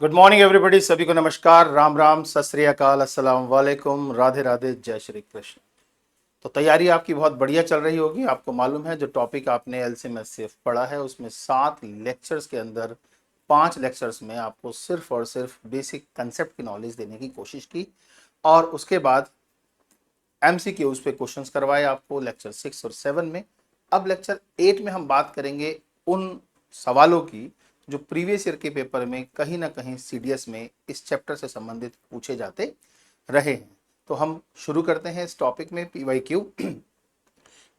Good morning everybody. सभी को नमस्कार, राम राम, सत श्री अकाल, अस्सलाम वालेकुम, राधे राधे, जय श्री कृष्ण। तो तैयारी आपकी बहुत बढ़िया चल रही होगी। आपको मालूम है जो टॉपिक आपने एलसीएम एचसीएफ पढ़ा है उसमें 7 लेक्चर्स के अंदर 5 लेक्चर्स में आपको सिर्फ और सिर्फ बेसिक कंसेप्ट की नॉलेज देने की कोशिश की और उसके बाद एमसीक्यूज पे क्वेश्चंस करवाए आपको लेक्चर 6 और 7 में। अब लेक्चर 8 में हम बात करेंगे उन सवालों की जो प्रीवियस ईयर के पेपर में कहीं ना कहीं सीडीएस में इस चैप्टर से संबंधित पूछे जाते रहे हैं। तो हम शुरू करते हैं इस टॉपिक में पीवाईक्यू।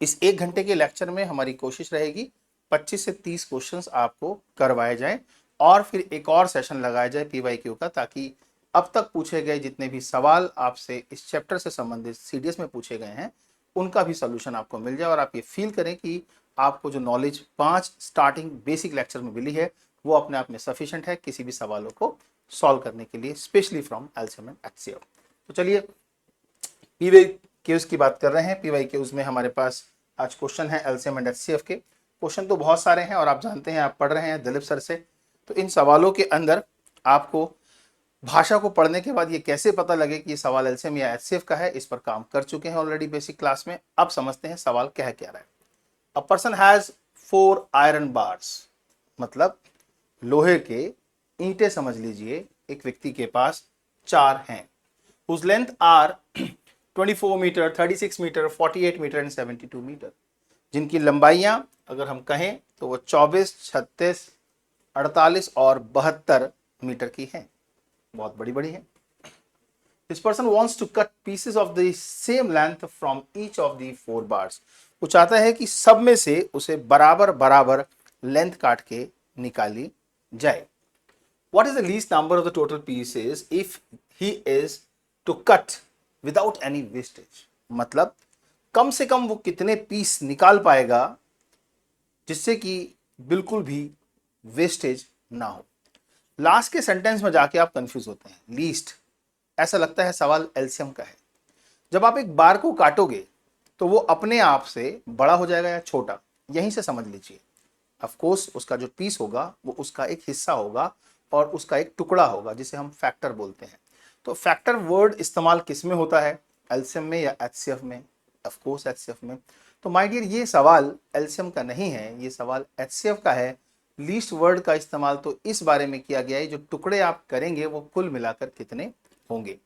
इस 1 घंटे के लेक्चर में हमारी कोशिश रहेगी 25 से 30 क्वेश्चंस आपको करवाए जाएं और फिर एक और सेशन लगाया जाए पीवाईक्यू का, ताकि अब तक पूछे गए जितने भी सवाल आपसे इस चैप्टर से संबंधित सीडीएस में पूछे गए हैं उनका भी सोल्यूशन आपको मिल जाए और आप ये फील करें कि आपको जो नॉलेज 5 स्टार्टिंग बेसिक लेक्चर में मिली है वो अपने आप में सफिशिएंट है किसी भी सवालों को सॉल्व करने के लिए, specially from LCM and HCF. तो चलिए पीवाईक्यूज की बात कर रहे हैं। पीवाईक्यूज में हमारे पास आज क्वेश्चन है एलसीएम एंड एचसीएफ के। क्वेश्चन तो बहुत सारे हैं और आप जानते हैं, आप पढ़ रहे हैं दिलीप सर से। तो इन सवालों के अंदर आपको भाषा को पढ़ने के बाद ये कैसे पता लगे कि ये सवाल एलसीएम या एचसीएफ का है, इस पर काम कर चुके हैं ऑलरेडी बेसिक क्लास में। अब समझते हैं सवाल कह क्या रहा है। अ पर्सन हैज 4 आयरन बार्स, मतलब लोहे के ईंटें समझ लीजिए, एक व्यक्ति के पास 4 हैं। whose length are 24 metre, 36 metre, 48 metre and 72 metre, जिनकी लंबाइयां अगर हम कहें तो वो 24, 36, 48 और 72 मीटर की हैं। बहुत बड़ी बड़ी है। This person wants to cut pieces of the same length from each of the 4 bars. वो चाहता है कि सब में से उसे बराबर बराबर लेंथ काट के निकाली जाए। What is the least number of the total pieces if he is to cut without any wastage? मतलब कम से कम वो कितने पीस निकाल पाएगा जिससे कि बिल्कुल भी वेस्टेज ना हो। लास्ट के सेंटेंस में जाके आप कंफ्यूज होते हैं। लीस्ट, ऐसा लगता है सवाल एलसीएम का है। जब आप एक बार को काटोगे तो वो अपने आप से बड़ा हो जाएगा या छोटा, यहीं से समझ लीजिए। ऑफ कोर्स उसका जो पीस होगा वो उसका एक हिस्सा होगा और उसका एक टुकड़ा होगा जिसे हम फैक्टर बोलते हैं। तो फैक्टर वर्ड इस्तेमाल किस में होता है, एलसीएम में या एचसीएफ में? ऑफ कोर्स एचसीएफ में। तो माय डियर ये सवाल एलसीएम का नहीं है, ये सवाल एचसीएफ का है। लीस्ट वर्ड का इस्तेमाल तो इस बारे में किया गया है जो टुकड़े आप करेंगे वो कुल मिलाकर कितने होंगे।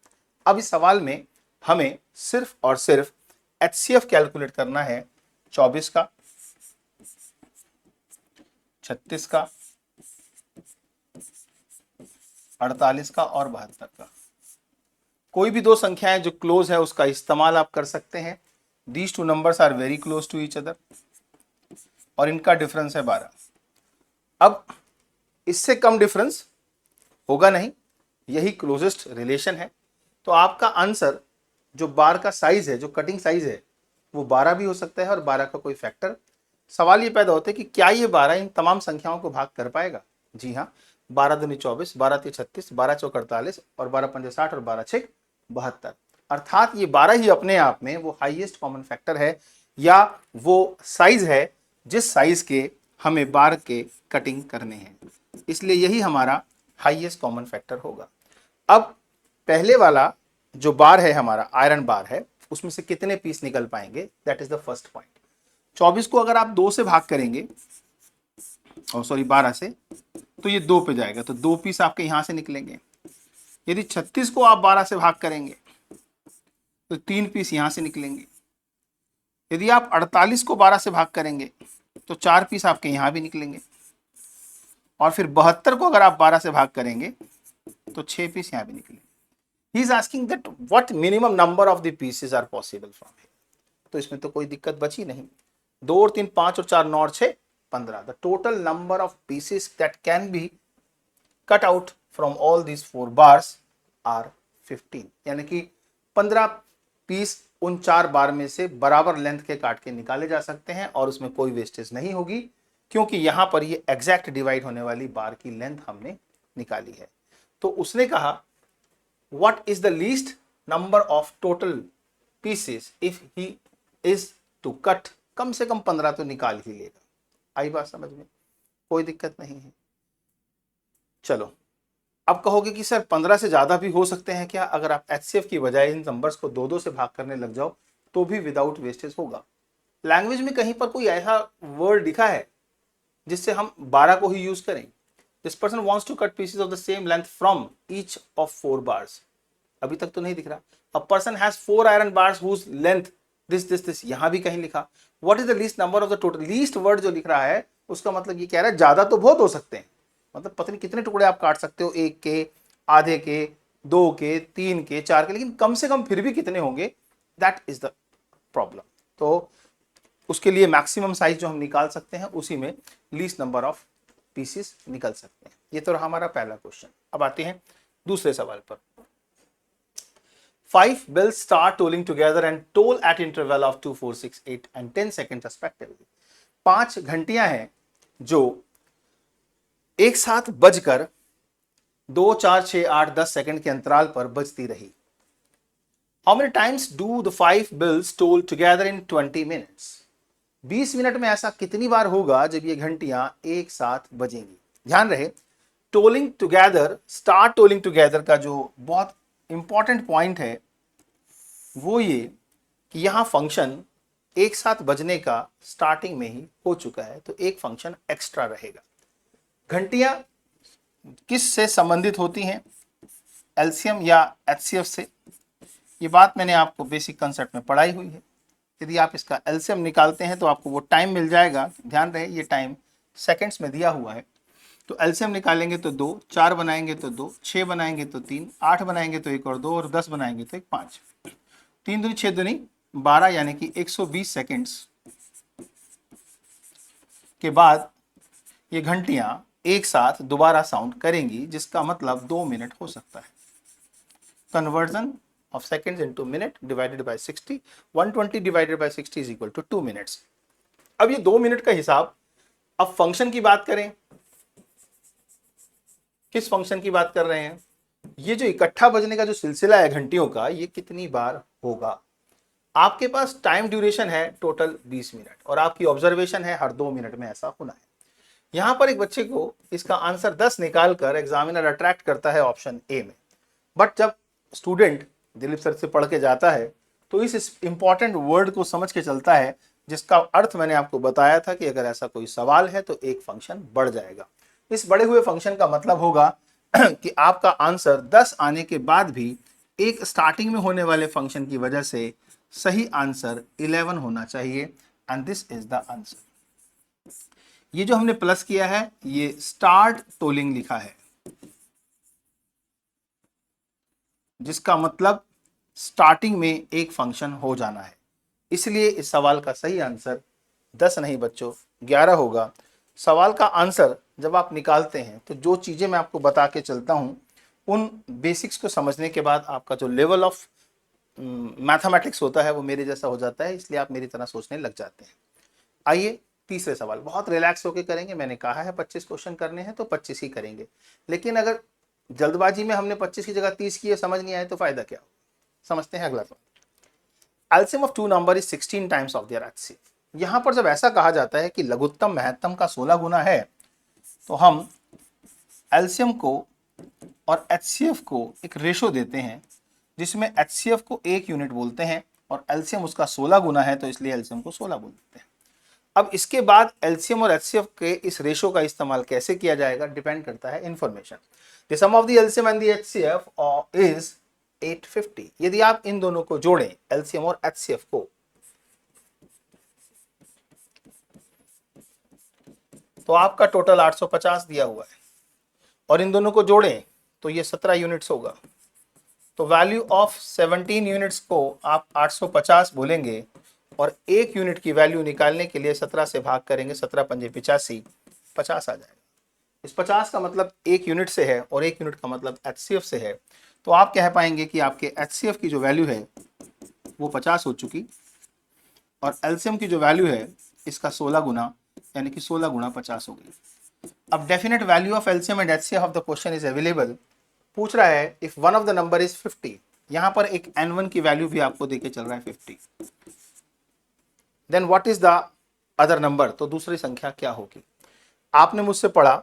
अब इस सवाल में हमें सिर्फ और सिर्फ एचसीएफ कैलकुलेट करना है। 24 का, 36 का, 48 का और 72 का। कोई भी दो संख्याएं जो क्लोज है उसका इस्तेमाल आप कर सकते हैं। These two numbers are very close to each other और इनका डिफरेंस है 12। अब इससे कम डिफरेंस होगा नहीं, यही क्लोजेस्ट रिलेशन है। तो आपका आंसर जो बार का साइज है, जो कटिंग साइज है, वो 12 भी हो सकता है और 12 का कोई फैक्टर। सवाल ये पैदा होता है कि क्या ये 12 इन तमाम संख्याओं को भाग कर पाएगा? जी हाँ, 12 दूनी 24, 12 तीन 36, 12 चौक 48 और 12 पंजे 60 और 12 छः 72। अर्थात ये 12 ही अपने आप में वो हाईएस्ट कॉमन फैक्टर है या वो साइज है जिस साइज के हमें बार के कटिंग करने हैं, इसलिए यही हमारा हाईएस्ट कॉमन फैक्टर होगा। अब पहले वाला जो बार है हमारा आयरन बार है, उसमें से कितने पीस निकल पाएंगे, that is the first point. 24 को अगर आप 2 से भाग करेंगे, और सॉरी 12 से, तो ये 2 पे जाएगा, तो 2 पीस आपके यहां से निकलेंगे। यदि 36 को आप 12 से भाग करेंगे तो 3 पीस यहां से निकलेंगे। यदि आप 48 को 12 से भाग करेंगे तो 4 पीस आपके यहां भी निकलेंगे और फिर 72 को अगर आप 12 से भाग करेंगे तो 6 पीस यहां भी निकलेंगे। He is asking that what minimum number of the pieces are possible from here. तो इसमें तो कोई दिक्कत बची नहीं। 2 और 3 5 और 4 9 और 6 15। The total number of pieces that can be cut out from all these 4 bars are 15, यानी कि 15 पीस उन 4 बार में से बराबर लेंथ के काट के निकाले जा सकते हैं और उसमें कोई वेस्टेज नहीं होगी, क्योंकि यहां पर ये एग्जैक्ट डिवाइड होने वाली बार की लेंथ हमने निकाली है। तो उसने कहा what is the least number of total pieces if he is to cut, कम से कम 15 तो निकाल ही लेगा। आई बात समझ में? कोई दिक्कत नहीं है। चलो अब कहोगे कि सर 15 से ज्यादा भी हो सकते हैं क्या? अगर आप HCF की बजाय इन नंबर्स को 2-2 से भाग करने लग जाओ तो भी विदाउट वेस्टेज होगा। लैंग्वेज में कहीं पर कोई ऐसा वर्ड लिखा है जिससे हम 12 को ही यूज करें? This person wants to cut pieces of the same length from each of 4 bars, अभी तक तो नहीं दिख रहा। A person has 4 iron bars whose length this, यहां भी कहीं लिखा। What is the least number of the total? Least word जो लिख रहा है उसका मतलब ये कह रहा है ज्यादा तो बहुत हो सकते हैं, मतलब पता नहीं कितने टुकड़े आप काट सकते हो, एक के, आधे के, दो के, तीन के, चार के, लेकिन कम से कम फिर भी कितने होंगे, दैट इज द प्रॉब्लम। तो उसके लिए मैक्सिमम साइज जो हम निकाल सकते हैं उसी में लीस्ट नंबर ऑफ पीसेस निकल सकते हैं। ये तो रहा हमारा पहला क्वेश्चन। अब आते हैं दूसरे सवाल पर। 5 bells start tolling together and toll at interval of 2, 4, 6, 8 and 10 seconds respectively। 5 घंटियां हैं जो एक साथ बजकर 2, 4, 6, 8, 10 सेकंड के अंतराल पर बजती रही। How many times do the 5 bells toll together in 20 minutes? 20 minute में ऐसा कितनी बार होगा जब ये घंटियां एक साथ बजेंगी? ध्यान रहे, tolling together, start tolling together का जो बहुत इंपॉर्टेंट पॉइंट है वो ये कि यहां फंक्शन एक साथ बजने का स्टार्टिंग में ही हो चुका है, तो एक फंक्शन एक्स्ट्रा रहेगा। घंटियां किस से संबंधित होती हैं? एलसीएम या एचसीएफ से। ये बात मैंने आपको बेसिक कंसेप्ट में पढ़ाई हुई है। यदि आप इसका एलसीएम निकालते हैं तो आपको वो टाइम मिल जाएगा। ध्यान रहे ये टाइम सेकंड्स में दिया हुआ है। तो एलसीएम निकालेंगे तो 2, 4 बनाएंगे तो 2, 6 बनाएंगे तो 3, 8 बनाएंगे तो 1 और 2 और 10 बनाएंगे तो 1, 5। 3 दूनी 6 दूनी 12 यानी कि 120 सेकंड्स के बाद ये घंटियां एक साथ दोबारा साउंड करेंगी, जिसका मतलब 2 मिनट हो सकता है। Conversion of seconds into minute divided by 60, 120 divided by 60 is equal to 2 minutes। अब ये 2 मिनट का हिसाब, अब फंक्शन की बात करें, किस फंक्शन की बात कर रहे हैं? ये जो इकट्ठा बजने का जो सिलसिला है घंटियों का, ये कितनी बार होगा? आपके पास टाइम ड्यूरेशन है टोटल 20 मिनट और आपकी ऑब्जर्वेशन है हर 2 मिनट में ऐसा होना है। यहां पर एक बच्चे को इसका आंसर 10 निकालकर एग्जामिनर अट्रैक्ट करता है ऑप्शन ए में, बट जब स्टूडेंट दिलीप सर से पढ़ के जाता है तो इस इंपॉर्टेंट वर्ड को समझ के चलता है, जिसका अर्थ मैंने आपको बताया था कि अगर ऐसा कोई सवाल है तो एक फंक्शन बढ़ जाएगा। इस बढ़े हुए फंक्शन का मतलब होगा कि आपका आंसर 10 आने के बाद भी एक स्टार्टिंग में होने वाले फंक्शन की वजह से सही आंसर 11 होना चाहिए, and this is the answer. ये जो हमने प्लस किया है ये स्टार्ट टोलिंग लिखा है, जिसका मतलब स्टार्टिंग में एक फंक्शन हो जाना है। इसलिए इस सवाल का सही आंसर 10 नहीं बच्चों 11 होगा। सवाल का आंसर जब आप निकालते हैं तो जो चीजें मैं आपको बता के चलता हूं उन बेसिक्स को समझने के बाद आपका जो लेवल ऑफ मैथमेटिक्स होता है वो मेरे जैसा हो जाता है, इसलिए आप मेरी तरह सोचने लग जाते हैं। आइए तीसरे सवाल, बहुत रिलैक्स होकर करेंगे। मैंने कहा है 25 क्वेश्चन करने हैं तो 25 ही करेंगे, लेकिन अगर जल्दबाजी में हमने 25 की जगह 30 की समझ नहीं आए तो फायदा क्या हो? समझते हैं अगला सवाल। LCM of two number is 16 times of their HCF. यहां पर जब ऐसा कहा जाता है कि लघुत्तम महत्तम का 16 गुना है, तो हम एलसीएम को और एचसीएफ को एक रेशो देते हैं, जिसमें एचसीएफ को 1 यूनिट बोलते हैं और एलसीएम उसका 16 गुना है, तो इसलिए एलसीएम को 16 बोल देते हैं। अब इसके बाद एलसीएम और एचसीएफ के इस रेशो का इस्तेमाल कैसे किया जाएगा डिपेंड करता है information. The sum of the LCM and the HCF is 850। यदि आप इन दोनों को जोड़ें एलसीएम और एचसीएफ को, तो आपका टोटल 850 दिया हुआ है, और इन दोनों को जोड़ें तो ये 17 यूनिट्स होगा। तो वैल्यू ऑफ 17 यूनिट्स को आप 850 बोलेंगे और 1 यूनिट की वैल्यू निकालने के लिए 17 से भाग करेंगे, 17 पंजे 85, 50 आ जाएगा। इस 50 का मतलब 1 यूनिट से है और 1 यूनिट का मतलब एचसीएफ से है, तो आप कह पाएंगे कि आपके एचसीएफ की जो वैल्यू है वो 50 हो चुकी, और एलसीएम की जो वैल्यू है इसका 16 गुना, यानी कि 16 गुणा 50 हो गई। अब definite value of LCM and HCF of the question is available. पूछ रहा है if one of the number is 50, यहां पर एक n1 की वैल्यू भी आपको देके चल रहा है 50, then what is the other number? तो दूसरी संख्या क्या होगी? आपने मुझसे पढ़ा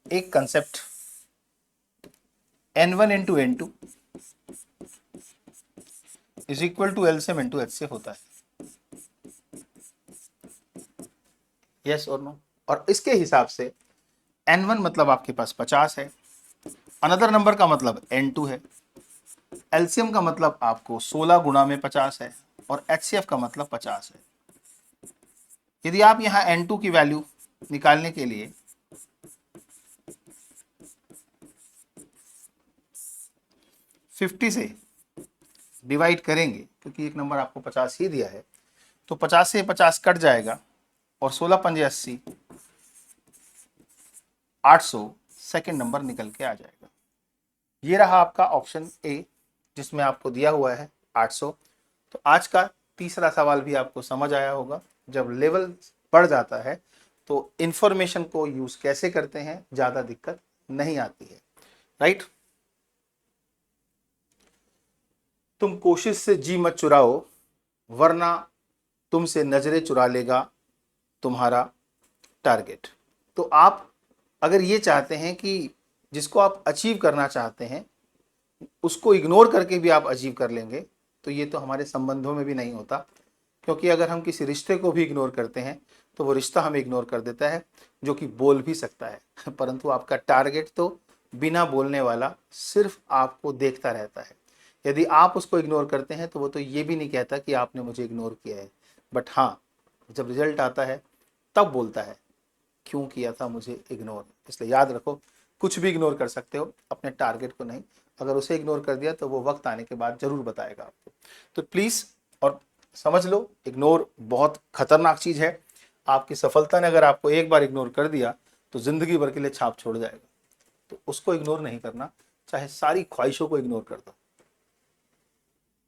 एक concept N1 into N2 is equal to LCM into HCF होता है। यस और नो? और इसके हिसाब से N1 मतलब आपके पास 50 है, अनदर नंबर का मतलब N2 है, एलसीएम का मतलब आपको 16 गुणा में 50 है, और एचसीएफ का मतलब 50 है। यदि आप यहां N2 की वैल्यू निकालने के लिए 50 से डिवाइड करेंगे, क्योंकि एक नंबर आपको 50 ही दिया है, तो 50 से 50 कट जाएगा और 16 पंजे 80, 800 सेकेंड नंबर निकल के आ जाएगा। ये रहा आपका ऑप्शन ए, जिसमें आपको दिया हुआ है 800। तो आज का तीसरा सवाल भी आपको समझ आया होगा। जब लेवल बढ़ जाता है तो इंफॉर्मेशन को यूज कैसे करते हैं, ज्यादा दिक्कत नहीं आती है, राइट? तुम कोशिश से जी मत चुराओ, वरना तुमसे नजरें चुरा लेगा तुम्हारा टारगेट। तो आप अगर ये चाहते हैं कि जिसको आप अचीव करना चाहते हैं उसको इग्नोर करके भी आप अचीव कर लेंगे, तो ये तो हमारे संबंधों में भी नहीं होता। क्योंकि अगर हम किसी रिश्ते को भी इग्नोर करते हैं तो वो रिश्ता हमें इग्नोर कर देता है, जो कि बोल भी सकता है परंतु आपका टारगेट तो बिना बोलने वाला सिर्फ आपको देखता रहता है। यदि आप उसको इग्नोर करते हैं तो वो तो ये भी नहीं कहता कि आपने मुझे इग्नोर किया है, बट हाँ, जब रिजल्ट आता है तब बोलता है क्यों किया था मुझे इग्नोर। इसलिए याद रखो, कुछ भी इग्नोर कर सकते हो, अपने टारगेट को नहीं। अगर उसे इग्नोर कर दिया तो वो वक्त आने के बाद जरूर बताएगा आपको। तो प्लीज और समझ लो, इग्नोर बहुत खतरनाक चीज है। आपकी सफलता ने अगर आपको एक बार इग्नोर कर दिया तो जिंदगी भर के लिए छाप छोड़ जाएगा। तो उसको इग्नोर नहीं करना, चाहे सारी ख्वाहिशों को इग्नोर कर दो।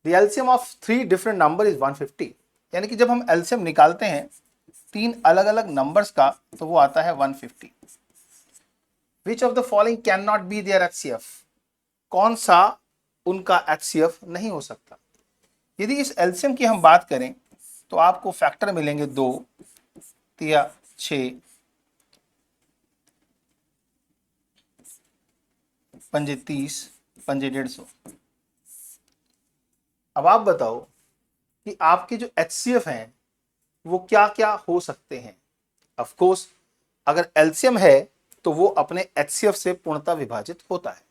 The LCM of 3 different number is 150। यानी कि जब हम एलसीएम निकालते हैं 3 अलग अलग नंबर्स का तो वो आता है 150। Which of the following can not be their HCF? कौन सा उनका एचसीएफ नहीं हो सकता? यदि इस एलसीएम की हम बात करें तो आपको फैक्टर मिलेंगे 2, 3, 6, पंजे 30, पंजे 150। अब आप बताओ कि आपके जो एचसीएफ हैं वो क्या क्या हो सकते हैं। ऑफ कोर्स अगर एलसीएम है तो वो अपने एचसीएफ से पूर्णतः विभाजित होता है,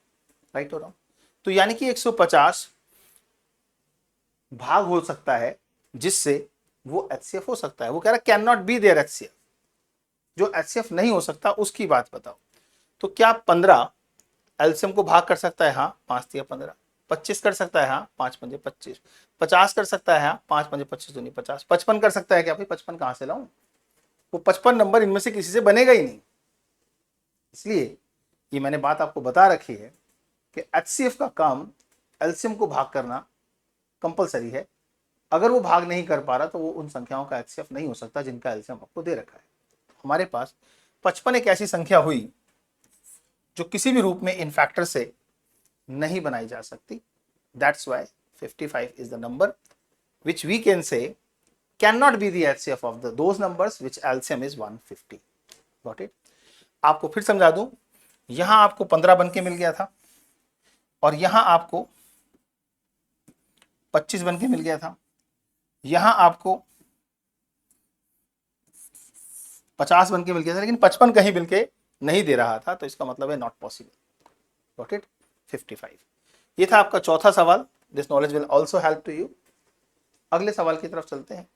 राइट हो रहा हूं? तो यानी कि 150 भाग हो सकता है जिससे वो एचसीएफ हो सकता है। वो कह रहा है can not be their HCF, जो एचसीएफ नहीं हो सकता उसकी बात बताओ। तो क्या 15 एलसीएम को भाग कर सकता है? हाँ, 5 3 15। 25 कर सकता है? हाँ, 5 5 25। 50 कर सकता है? हाँ, 5 5 25 दूनी 50। 55 कर सकता है क्या? भाई 55 कहां से लाऊं? वो 55 नंबर इनमें से किसी से बनेगा ही नहीं। इसलिए ये मैंने बात आपको बता रखी है कि एचसीएफ का काम एलसीएम को भाग करना कंपलसरी है। अगर वो भाग नहीं कर पा रहा तो वो उन संख्याओं का एचसीएफ नहीं हो सकता जिनका एलसीएम आपको दे रखा है। हमारे पास 55 एक ऐसी संख्या हुई जो किसी भी रूप में इन फैक्टर से नहीं बनाई जा सकती। That's why 55 is the number which we can say cannot be the HCF of those numbers which LCM is 150. Got it? आपको फिर समझा दूं, यहां आपको 15 बन के मिल गया था और यहां आपको 25 बन के मिल गया था, यहां आपको 50 बन के मिल गया था, लेकिन 55 कहीं मिल के नहीं दे रहा था, तो इसका मतलब है नॉट पॉसिबल। Got it? 55। ये था आपका चौथा सवाल। This knowledge will also help to you. अगले सवाल की तरफ चलते हैं।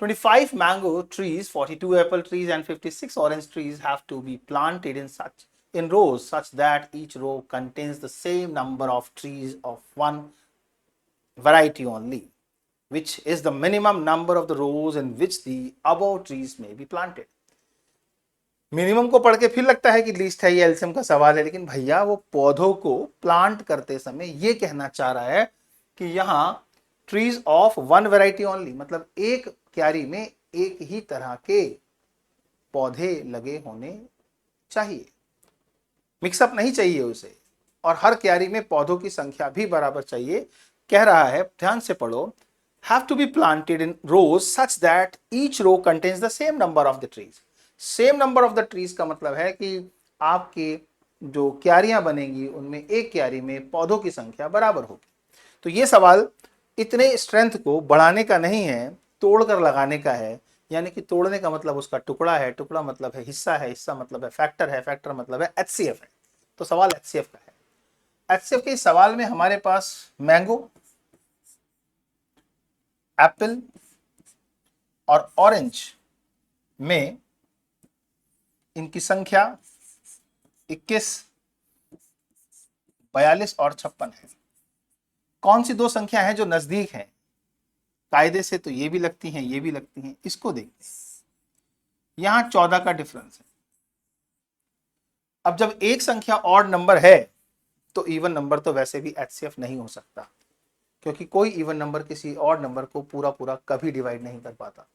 25 mango trees, 42 apple trees and 56 orange trees have to be planted in rows such that each row contains the same number of trees of one variety only. Which is the minimum number of the rows in which the above trees may be planted? Minimum को पढ़ के फिर लगता है कि least है, ये LCM का सवाल है, लेकिन भैया वो पौधों को प्लांट करते समय ये कहना चाह रहा है कि यहाँ trees of one variety only, मतलब एक क्यारी में एक ही तरह के पौधे लगे होने चाहिए, मिक्सअप नहीं चाहिए उसे, और हर क्यारी में पौधों की संख्या भी बराबर चाहिए। कह रहा है, ध्यान से पढ़ो, have to be planted in rows such that each row contains the same number of the trees. Same number of the trees का मतलब है कि आपके जो क्यारियां बनेंगी उनमें एक क्यारी में पौधों की संख्या बराबर होगी। तो ये सवाल इतने स्ट्रेंथ को बढ़ाने का नहीं है, तोड़कर लगाने का है। यानी कि तोड़ने का मतलब उसका टुकड़ा है, टुकड़ा मतलब है हिस्सा, है हिस्सा मतलब है फैक्टर मतलब है एचसीएफ है। तो सवाल एचसीएफ का है। एचसीएफ के इस सवाल में हमारे पास मैंगो, एप्पल और ऑरेंज में इनकी संख्या 21, 42 और 56 है। कौन सी दो संख्या है जो नजदीक है? कायदे से तो ये भी लगती हैं, ये भी लगती हैं। इसको देखते हैं, यहां 14 का डिफरेंस है। अब जब एक संख्या ऑड नंबर है तो इवन नंबर तो वैसे भी एचसीएफ नहीं हो सकता, क्योंकि कोई इवन नंबर किसी ऑड नंबर को पूरा पूरा कभी डिवाइड नहीं कर पाता।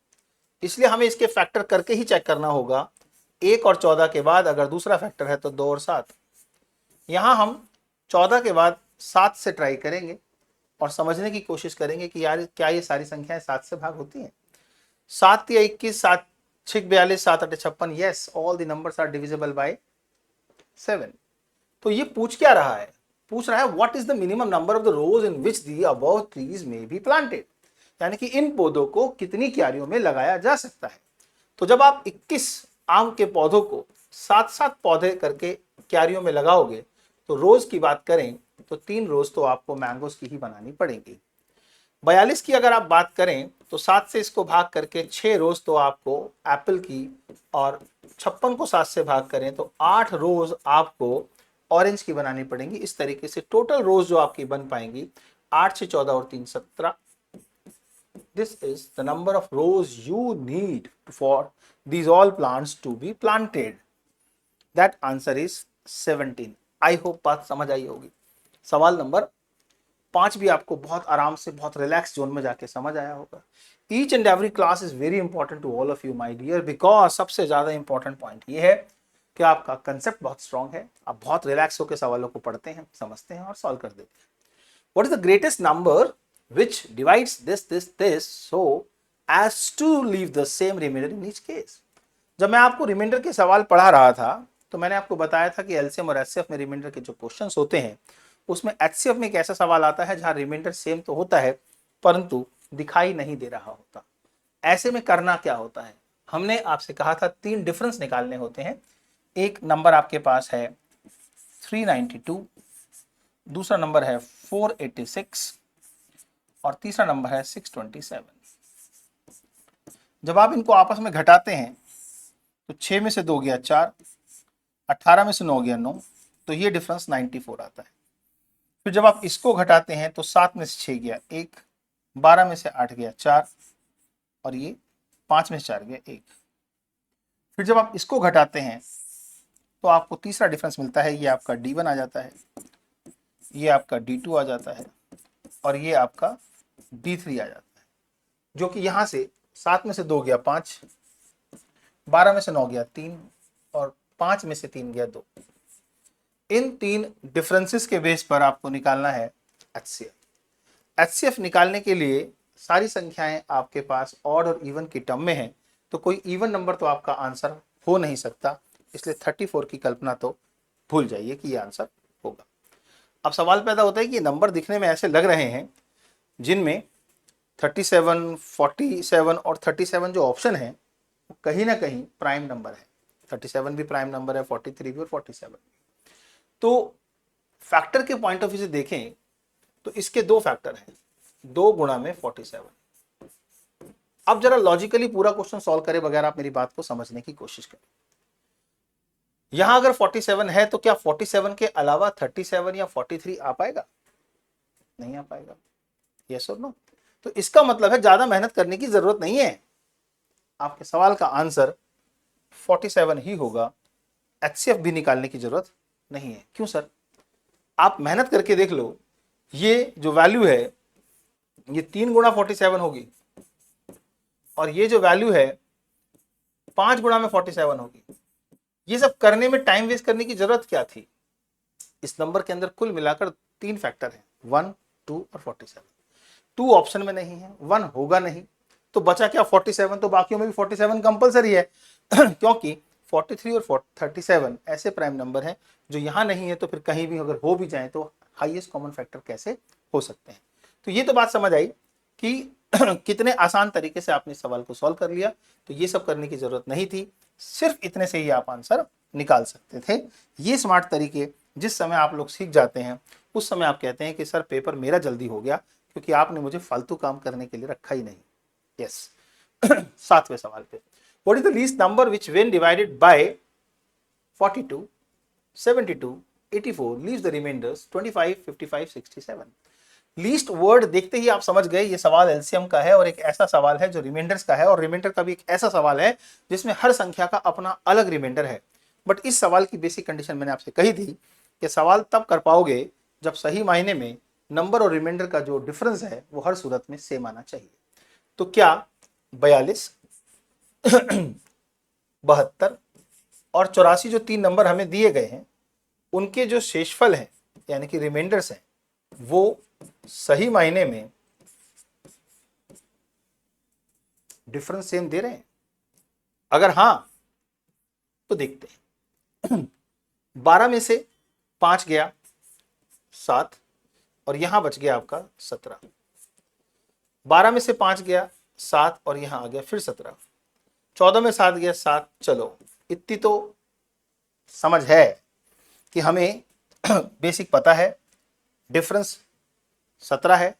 इसलिए हमें इसके फैक्टर करके ही चेक करना होगा। 1 और 14 के बाद अगर दूसरा फैक्टर है तो 2 और 7। यहां हम 14 के बाद 7 से ट्राई करेंगे और समझने की कोशिश करेंगे कि यार क्या ये सारी संख्याएं 7 से भाग होती हैं? 7 या 21, 7 6 42, 7 8 56। Yes, all the numbers are divisible by 7। तो ये पूछ क्या रहा है? पूछ रहा है what is the minimum number of the rows in which the above trees may be planted. यानी कि इन पौधों को कितनी क्यारियों में लगाया जा सकता है। तो जब आप 21 आम के पौधों को 7-7 पौधे करके क्यारियों में लगाओगे तो रोज की बात करें तो 3 रोज तो आपको मैंगोस की ही बनानी पड़ेगी। 42 की अगर आप बात करें तो 7 से इसको भाग करके 6 रोज तो आपको एप्पल की, और 56 को 7 से भाग करें तो 8 रोज आपको ऑरेंज की बनानी पड़ेंगी। इस तरीके से टोटल रोज जो आपकी बन पाएंगी 8 6 14 और 3 17। This is the number of rows you need for these all plants to be planted. That answer is 17. I hope बात समझ आई होगी। सवाल नंबर 5 भी आपको बहुत आराम से, बहुत रिलैक्स जोन में जाके समझ आया होगा। Each and every class is very important to all of you, my dear, because सबसे ज्यादा इंपॉर्टेंट पॉइंट ये है कि आपका कंसेप्ट बहुत स्ट्रांग है। आप बहुत रिलैक्स होकर सवालों को पढ़ते हैं, समझते हैं और सॉल्व कर देते हैं। What is the greatest number which divides this so as to leave the same remainder in each case? जब मैं आपको रिमाइंडर के सवाल पढ़ा रहा था तो मैंने आपको बताया था कि एलसीएम और एचसीएफ में रिमाइंडर के जो क्वेश्चंस होते हैं उसमें एचसीएफ में एक ऐसा सवाल आता है जहां रिमाइंडर सेम तो होता है परंतु दिखाई नहीं दे रहा होता। ऐसे में करना क्या होता है? हमने आपसे कहा था 3 डिफरेंस निकालने होते हैं। एक नंबर आपके पास है 392, दूसरा नंबर है 486 और तीसरा नंबर है 627। जब आप इनको आपस में घटाते हैं तो 6 में से 2 गया 4, 18 में से 9 गया 9, तो ये डिफरेंस 94 आता है। फिर जब आप इसको घटाते हैं तो 7 में से 6 गया 1, 12 में से 8 गया 4 और ये 5 में से 4 गया 1। फिर जब आप इसको घटाते हैं तो आपको तीसरा डिफरेंस मिलता है, ये आपका D1 आ जाता है, ये आपका D2 आ जाता है और ये आपका D3 आ जाता है, जो कि यहां से 7 में से 2 गया 5, 12 में से 9 गया 3 और 5 में से 3 गया 2। इन 3 डिफरेंसेस के बेस पर आपको निकालना है एचसीएफ। एचसीएफ निकालने के लिए सारी संख्याएं आपके पास ऑड और इवन की टर्म में हैं, तो कोई इवन नंबर तो आपका आंसर हो नहीं सकता, इसलिए 34 की कल्पना तो भूल जाइए कि ये आंसर होगा। अब सवाल पैदा होता है कि नंबर दिखने में ऐसे लग रहे हैं जिनमें 37, 47 और 37 जो ऑप्शन है कहीं ना कहीं प्राइम नंबर है। 37 भी प्राइम नंबर है, 43 भी और 47। तो फैक्टर के पॉइंट ऑफ व्यू से देखें तो इसके 2 फैक्टर हैं, 2 गुणा में 47। अब जरा लॉजिकली पूरा क्वेश्चन सॉल्व करे बगैर आप मेरी बात को समझने की कोशिश करें। यहां अगर 47 है तो क्या 47 के अलावा 37 या 43 आ पाएगा? नहीं आ पाएगा। यस और नो? तो इसका मतलब है ज्यादा मेहनत करने की जरूरत नहीं है, आपके सवाल का आंसर 47 ही होगा। एचसीएफ भी निकालने की जरूरत नहीं है। क्यों सर? आप मेहनत करके देख लो, ये जो वैल्यू है ये 3 गुणा 47 होगी और ये जो वैल्यू है 5 गुणा में 47 होगी। ये सब करने में टाइम वेस्ट करने की जरूरत क्या थी? इस नंबर के अंदर कुल मिलाकर 3 फैक्टर हैं, 1, 2 और 47। 2 ऑप्शन में नहीं है, 1 होगा नहीं, तो बचा क्या 47। तो बाकियों में भी 47 कंपलसरी है क्योंकि 43 और 37 ऐसे प्राइम नंबर हैं जो यहाँ नहीं है, तो फिर कहीं भी अगर हो भी जाए तो हाईएस्ट कॉमन फैक्टर कैसे हो सकते हैं। तो ये तो बात समझ आई कि कितने आसान तरीके से आपने सवाल को सॉल्व कर लिया। तो ये सब करने की जरूरत नहीं थी, सिर्फ इतने से ही आप आंसर निकाल सकते थे। ये स्मार्ट तरीके जिस समय आप लोग सीख जाते हैं उस समय आप कहते हैं कि सर पेपर मेरा जल्दी हो गया, क्योंकि आपने मुझे फालतू काम करने के लिए रखा ही नहीं। यस। 7वें सवाल पे, what is the least number which when divided by 42, 72, 84 leaves the remainders 25, 55, 67। Least word देखते ही आप समझ गए ये सवाल एलसीएम का है और एक ऐसा सवाल है जो रिमाइंडर्स का है, और रिमाइंडर का भी एक ऐसा सवाल है जिसमें हर संख्या का अपना अलग रिमाइंडर है। बट इस सवाल की बेसिक कंडीशन मैंने आपसे कही थी कि सवाल तब कर पाओगे जब सही मायने में नंबर और रिमाइंडर का जो डिफरेंस है वो हर सूरत में सेम आना चाहिए। तो क्या 42, 72 और 84 जो 3 नंबर हमें दिए गए हैं उनके जो शेषफल हैं यानी कि रिमाइंडर्स हैं वो सही मायने में डिफरेंस सेम दे रहे हैं? अगर हां तो देखते हैं। 12 में से 5 गया 7 और यहां बच गया आपका 17। 12 में से 5 गया 7 और यहां आ गया फिर 17। 14 में 7 गया 7। चलो इतनी तो समझ है कि हमें बेसिक पता है डिफरेंस 17 है,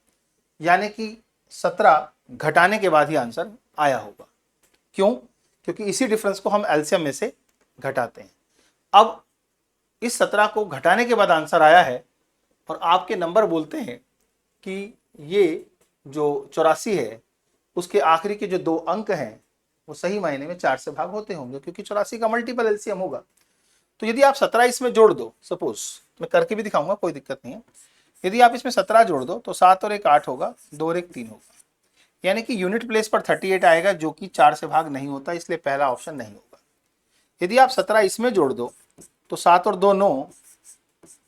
यानी कि 17 घटाने के बाद ही आंसर आया होगा। क्यों? क्योंकि इसी डिफरेंस को हम एलसीएम में से घटाते हैं। अब इस 17 को घटाने के बाद आंसर आया है और आपके नंबर बोलते हैं कि ये जो 84 है उसके आखिरी के जो 2 अंक हैं वो सही मायने में 4 से भाग होते होंगे, क्योंकि 84 का मल्टीपल एलसीएम होगा। तो यदि आप 17 इसमें जोड़ दो, सपोज मैं करके भी दिखाऊंगा, कोई दिक्कत नहीं है। यदि आप इसमें 17 जोड़ दो तो 7 और 1 8 होगा, 2 और 1 3 होगा, यानी कि यूनिट प्लेस पर 38 आएगा जो कि 4 से भाग नहीं होता, इसलिए पहला ऑप्शन नहीं होगा। यदि आप 17 इसमें जोड़ दो तो 7 और 2 9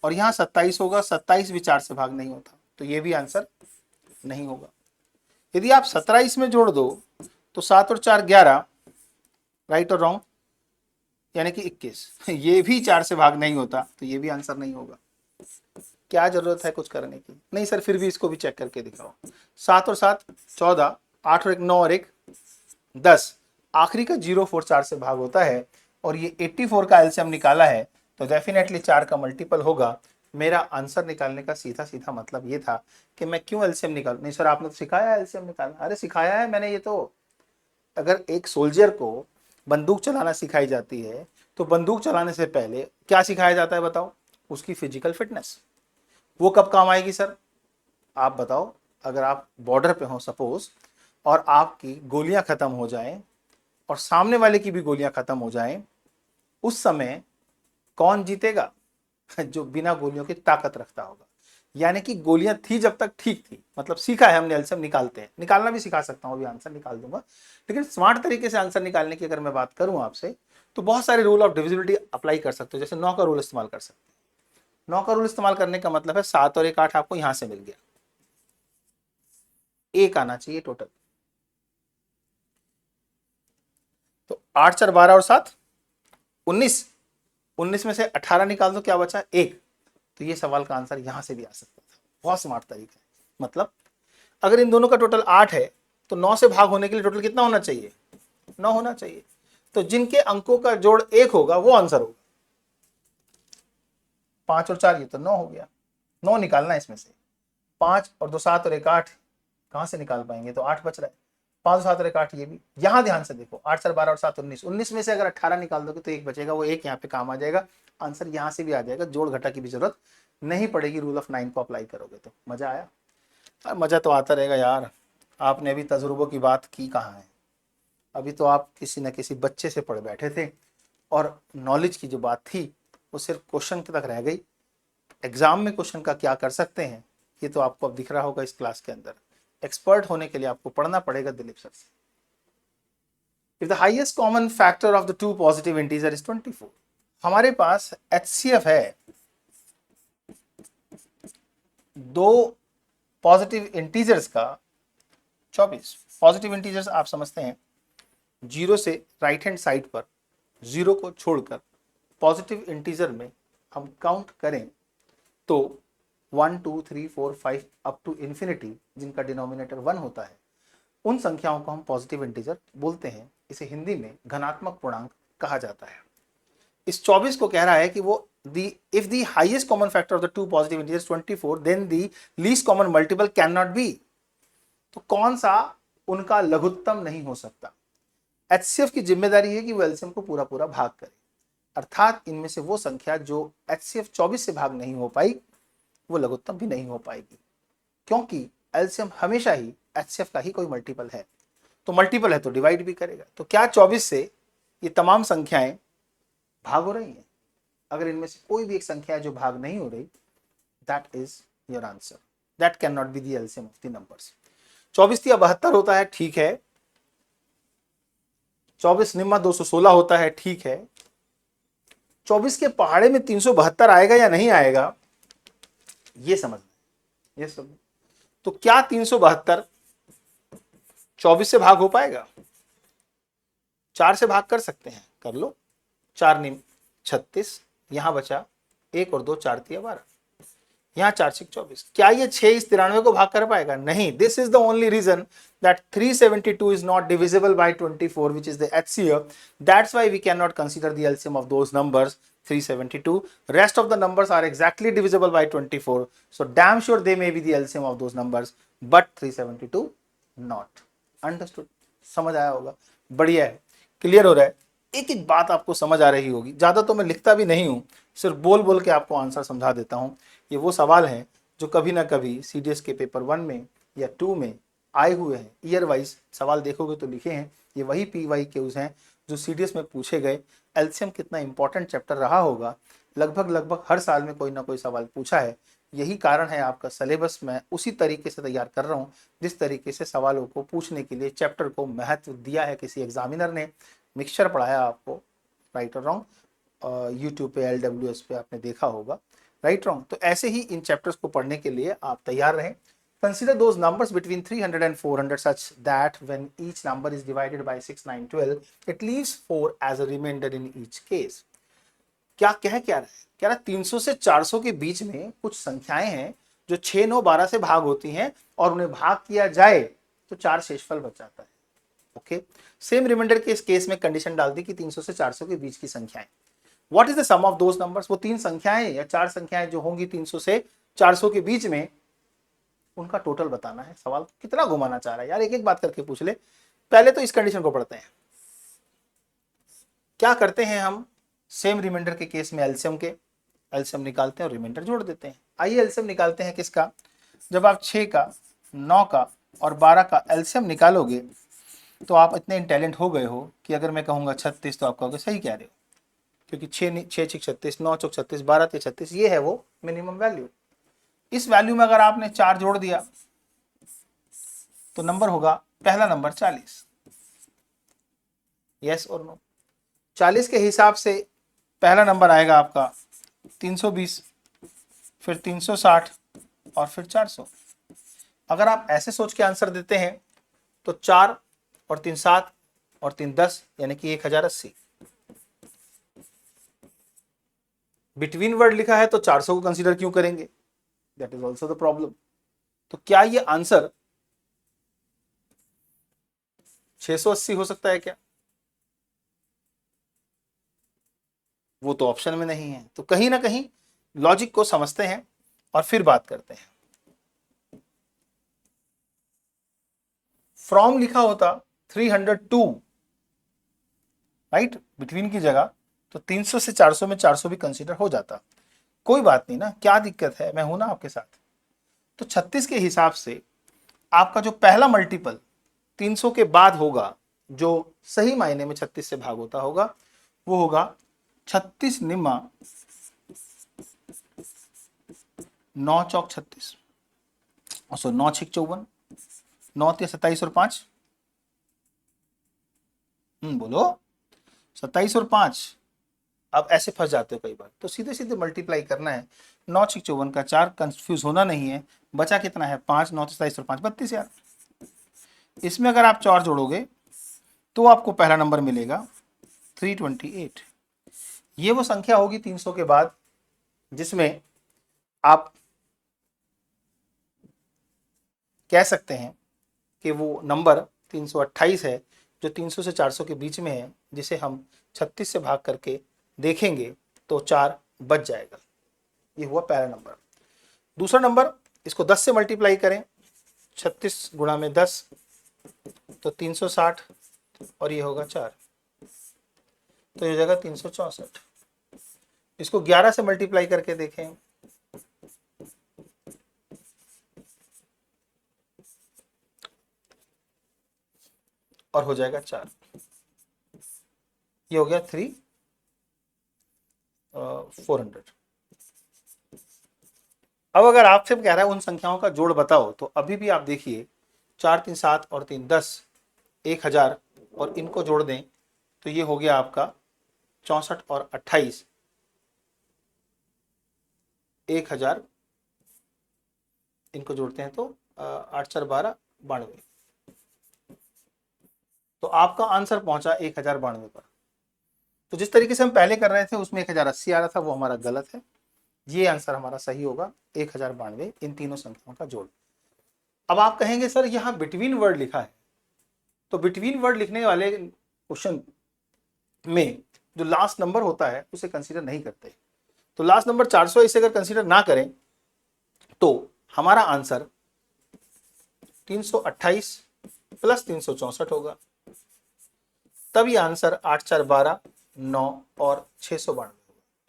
और यहाँ 27 होगा, 27 भी 4 से भाग नहीं होता, तो ये भी आंसर नहीं होगा। यदि आप 17 इसमें जोड़ दो तो 7 और 4 11, राइट और रॉन्ग, यानी कि 21, ये भी 4 से भाग नहीं होता, तो ये भी आंसर नहीं होगा। क्या जरूरत है कुछ करने की? नहीं सर फिर भी इसको भी चेक करके दिखाओ। 7 और 7 14, 8 और 1 9 और 1 10, आखिरी का 0 4 4 से भाग होता है और ये 84 का एलसीएम निकाला है, तो डेफिनेटली 4 का मल्टीपल होगा। मेरा आंसर निकालने का सीधा सीधा मतलब ये था कि मैं क्यों एलसीएम निकालूं। नहीं सर आपने तो सिखाया है एलसीएम निकालना। अरे सिखाया है मैंने, ये तो अगर एक सोल्जर को बंदूक चलाना सिखाई जाती है तो बंदूक चलाने से पहले क्या सिखाया जाता है बताओ? उसकी फिजिकल फिटनेस। वो कब काम आएगी सर? आप बताओ, अगर आप बॉर्डर पे हो सपोज और आपकी गोलियां खत्म हो जाएं और सामने वाले की भी गोलियां खत्म हो जाएं, उस समय कौन जीतेगा? जो बिना गोलियों की ताकत रखता होगा। यानी कि गोलियां थी जब तक ठीक थी, मतलब सीखा है हमने एलसीएम निकालते हैं, निकालना भी सिखा सकता हूं, अभी आंसर निकाल दूंगा। लेकिन स्मार्ट तरीके से आंसर निकालने की अगर मैं बात करूं आपसे, तो बहुत सारे रूल ऑफ डिविजिबिलिटी अप्लाई कर सकते हो। जैसे 9 का रूल इस्तेमाल कर सकते हैं। 9 का रूल इस्तेमाल करने का मतलब है 7 और 1 8 आपको यहां से मिल गया, 1 आना चाहिए टोटल। तो 8 4 12 और 7 19, 19 में से 18 निकाल दो, क्या बचा? 1। तो ये सवाल का आंसर यहां से भी आ सकता था। बहुत स्मार्ट तरीका है। मतलब अगर इन दोनों का टोटल 8 है तो 9 से भाग होने के लिए टोटल कितना होना चाहिए? 9 होना चाहिए। तो जिनके अंकों का जोड़ 1 होगा वो आंसर होगा। 5 और 4 ये तो 9 हो गया, 9 निकालना है इसमें से। 5 और 2 7 और 1 8, कहां से निकाल पाएंगे? तो 8 बच रहा है। 5 7 और 1 8, ये भी। यहां ध्यान से देखो, 8 4 12 और 7 19, 19 में से अगर 18 निकाल दोगे तो 1 बचेगा, वो 1 यहाँ पे काम आ जाएगा। आंसर यहां से भी आ जाएगा, जोड़ घटा की भी जरूरत नहीं पड़ेगी। रूल ऑफ 9 को अप्लाई करोगे तो मजा आया। मजा तो आता रहेगा यार। आपने अभी तजुर्बों की बात की कहाँ है? अभी तो आप किसी न किसी बच्चे से पढ़ बैठे थे और नॉलेज की जो बात थी वो सिर्फ क्वेश्चन तक रह गई। एग्जाम में क्वेश्चन का क्या कर सकते हैं ये तो आपको अब दिख रहा होगा इस क्लास के अंदर। एक्सपर्ट होने के लिए आपको पढ़ना पड़ेगा दिलीप सर से। If the highest common factor of the to positive integer is 24, हमारे पास HCF है, दो पॉजिटिव इंटीजर्स का 24। पॉजिटिव इंटीजर्स आप समझते हैं 0 से राइट हैंड साइड पर जीरो को छोड़कर पॉजिटिव इंटीजर में हम काउंट करें तो 1 2 3 4 5 अप टू इन्फिनिटी जिनका डिनोमिनेटर 1 होता है, उन संख्याओं को हम पॉजिटिव इंटीजर बोलते हैं। इसे हिंदी में धनात्मक पूर्णांक कहा जाता है। इस 24 को कह रहा है कि वो if the highest common factor of the two positive integers 24 then the least common multiple cannot be, तो कौन सा उनका लघुत्तम नहीं हो सकता। HCF की जिम्मेदारी है कि वो एलसीएम को पूरा पूरा भाग करे, अर्थात इनमें से वो संख्या जो HCF 24 से भाग नहीं हो पाई वो लघुत्तम भी नहीं हो पाएगी, क्योंकि एलसीएम हमेशा ही HCF का ही कोई मल्टीपल है। तो मल्टीपल है तो डिवाइड भी करेगा। तो क्या 24 से ये तमाम संख्याएं भाग हो रही हैं? अगर इनमें से कोई भी एक संख्या है जो भाग नहीं हो रही, that is your answer, that can not be the LCM of the numbers. 24 या 72 होता है, ठीक है। 24 निम्मा 216 होता है, ठीक है। 24 के पहाड़े में 372 आएगा या नहीं आएगा, ये समझना, ये सब। तो क्या 372 24 से भाग हो पाएगा? 4 से भाग कर सकते हैं, कर लो। 4 निम 36, यहां बचा 1 और 2, 4 तिया 12, यहां 4 6 24। क्या ये 6 इस 93 को भाग कर पाएगा? नहीं। This is the only reason that 372 is not divisible by 24, which is the HCF. That's why we cannot consider the LCM of those numbers 372. Rest of the numbers are exactly divisible by 24, so damn sure they may be the LCM of those numbers, but 372 not. Understood? समझ आया होगा? बढ़िया है, clear हो रहा है। एक एक बात आपको समझ आ रही होगी। ज़्यादा तो मैं लिखता भी नहीं हूँ, सिर्फ बोल बोल के आपको आंसर समझा देता हूँ। ये वो सवाल हैं जो कभी ना कभी CDS के पेपर 1 में या 2 में आए हुए हैं। ईयर वाइज सवाल देखोगे तो लिखे हैं। ये वही PYQs हैं जो CDS में पूछे गए। एलसीएम कितना इंपॉर्टेंट चैप्टर रहा होगा, लगभग हर साल में कोई ना कोई सवाल पूछा है। यही कारण है आपका सिलेबस मैं उसी तरीके से तैयार कर रहा हूँ जिस तरीके से सवालों को पूछने के लिए चैप्टर को महत्व दिया है किसी एग्जामिनर ने। मिक्सचर पढ़ाया आपको, राइट और रॉन्ग, यूट्यूब पे LWS पे आपने देखा होगा, राइट रॉन्ग। तो ऐसे ही इन चैप्टर्स को पढ़ने के लिए आप तैयार रहें। Consider those numbers between 300 and 400 such that when each number is divided by 6, 9, 12, it leaves 4 as a remainder in each case. क्या रहा है? कह रहा है 300 से 400 के बीच में कुछ संख्याएं हैं जो 6, 9, 12 से भाग होती हैं और उन्हें भाग किया जाए तो 4 शेषफल बच जाता है। ओके, सेम रिमाइंडर के इस केस में कंडीशन डाल दी कि 300 से 400 के बीच की संख्याएं। What is the sum of those numbers? वो 3 संख्याएं या 4 संख्याएं जो होंगी 300 से 400 के बीच में, उनका टोटल बताना है। सवाल कितना घुमाना चाह रहा है यार, एक एक बात करके पूछ ले। पहले तो इस कंडीशन को पढ़ते हैं। क्या करते हैं हम सेम रिमाइंडर के केस में? एलसीएम निकालते हैं और रिमाइंडर जोड़ देते हैं। आइए एलसीएम निकालते हैं किसका? जब आप 6 का, 9 का और 12 का एलसीएम निकालोगे तो आप इतने इंटेलिजेंट हो गए हो कि अगर मैं कहूंगा 36 तो आप कहोगे सही कह रहे हो, क्योंकि 6 6 36, 9 चौक 36, 12 3 36, ये है वो मिनिमम वैल्यू। इस वैल्यू में अगर आपने 4 जोड़ दिया तो नंबर होगा, पहला नंबर 40। यस और नो? 40 के हिसाब से पहला नंबर आएगा आपका 320, फिर 360 और फिर 400। अगर आप ऐसे सोच के आंसर देते हैं तो 4 और 3 7 और 3 10 यानी कि 1080। बिटवीन वर्ड लिखा है तो 400 को कंसीडर क्यों करेंगे? That is also the problem. तो क्या ये आंसर 680 हो सकता है क्या? वो तो ऑप्शन में नहीं है। तो कहीं ना कहीं लॉजिक को समझते हैं और फिर बात करते हैं। फ्रॉम लिखा होता 302, राइट, बिटवीन की जगह, तो 300 से 400 में 400 भी कंसीडर हो जाता। कोई बात नहीं ना, क्या दिक्कत है, मैं हूं ना आपके साथ। तो 36 के हिसाब से आपका जो पहला मल्टीपल 300 के बाद होगा, जो सही मायने में 36 से भाग होता होगा, वो होगा 36 निम्मा 9 चौक 36, 9 6 54, 9 3 27 और 5, बोलो 27 और 5। अब ऐसे फंस जाते हो कई बार, तो सीधे सीधे मल्टीप्लाई करना है। 9 6 54 का 4, कंफ्यूज होना नहीं है। बचा कितना है? 5, 9 27 और 5 32 यार। इसमें अगर आप 4 जोड़ोगे तो आपको पहला नंबर मिलेगा 328। ये वो संख्या होगी 300 के बाद जिसमें आप कह सकते हैं कि वो नंबर 328 है जो 300 से 400 के बीच में है, जिसे हम 36 से भाग करके देखेंगे तो 4 बच जाएगा। ये हुआ पहला नंबर। दूसरा नंबर, इसको 10 से मल्टीप्लाई करें, 36 गुणा में 10 तो 360 और ये होगा 4, तो ये हो जाएगा 364। इसको 11 से मल्टीप्लाई करके देखें, और हो जाएगा 4, ये हो गया 400। अब अगर आपसे कह रहा है उन संख्याओं का जोड़ बताओ, तो अभी भी आप देखिए 4 3 7 और 3 10, 1000 और इनको जोड़ दें तो ये हो गया आपका 64 और 28, 1000 इनको जोड़ते हैं तो 8 4 12 92। तो आपका आंसर पहुंचा 1092 पर। तो जिस तरीके से हम पहले कर रहे थे उसमें 1080 आ रहा था, वो हमारा गलत है। ये आंसर हमारा सही होगा 1092, इन तीनों संख्याओं का जोड़। अब आप कहेंगे सर यहाँ बिटवीन वर्ड लिखा है, तो बिटवीन वर्ड लिखने वाले क्वेश्चन में जो लास्ट नंबर होता है उसे कंसीडर नहीं करते। तो लास्ट नंबर 400 इसे अगर कंसीडर ना करें तो हमारा आंसर 328 प्लस 364 होगा। तब ये आंसर 8 4 12 9 और 692 होगा।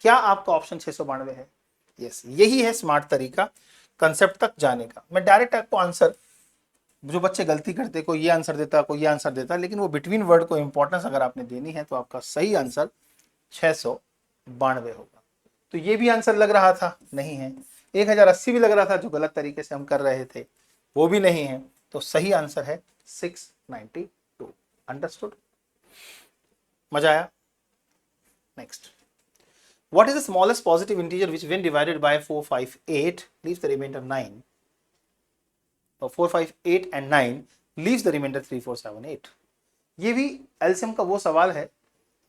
क्या आपका ऑप्शन 692 है? यस, यही है स्मार्ट तरीका कंसेप्ट तक जाने का। मैं डायरेक्ट आपको आंसर, जो बच्चे गलती करते, कोई ये आंसर देता, कोई ये आंसर देता, लेकिन वो बिटवीन वर्ड को इंपॉर्टेंस अगर आपने देनी है तो आपका सही आंसर 692 होगा। तो ये भी आंसर लग रहा था, नहीं है। 1080 भी लग रहा था, जो गलत तरीके से हम कर रहे थे, वो भी नहीं है। तो सही आंसर है 692। अंडरस्टूड? मजा आया? Next, what is the smallest positive integer which when divided by 458 leaves the remainder 9? 458 and 9 leaves the remainder 3478। ये भी एलसीएम का वो सवाल है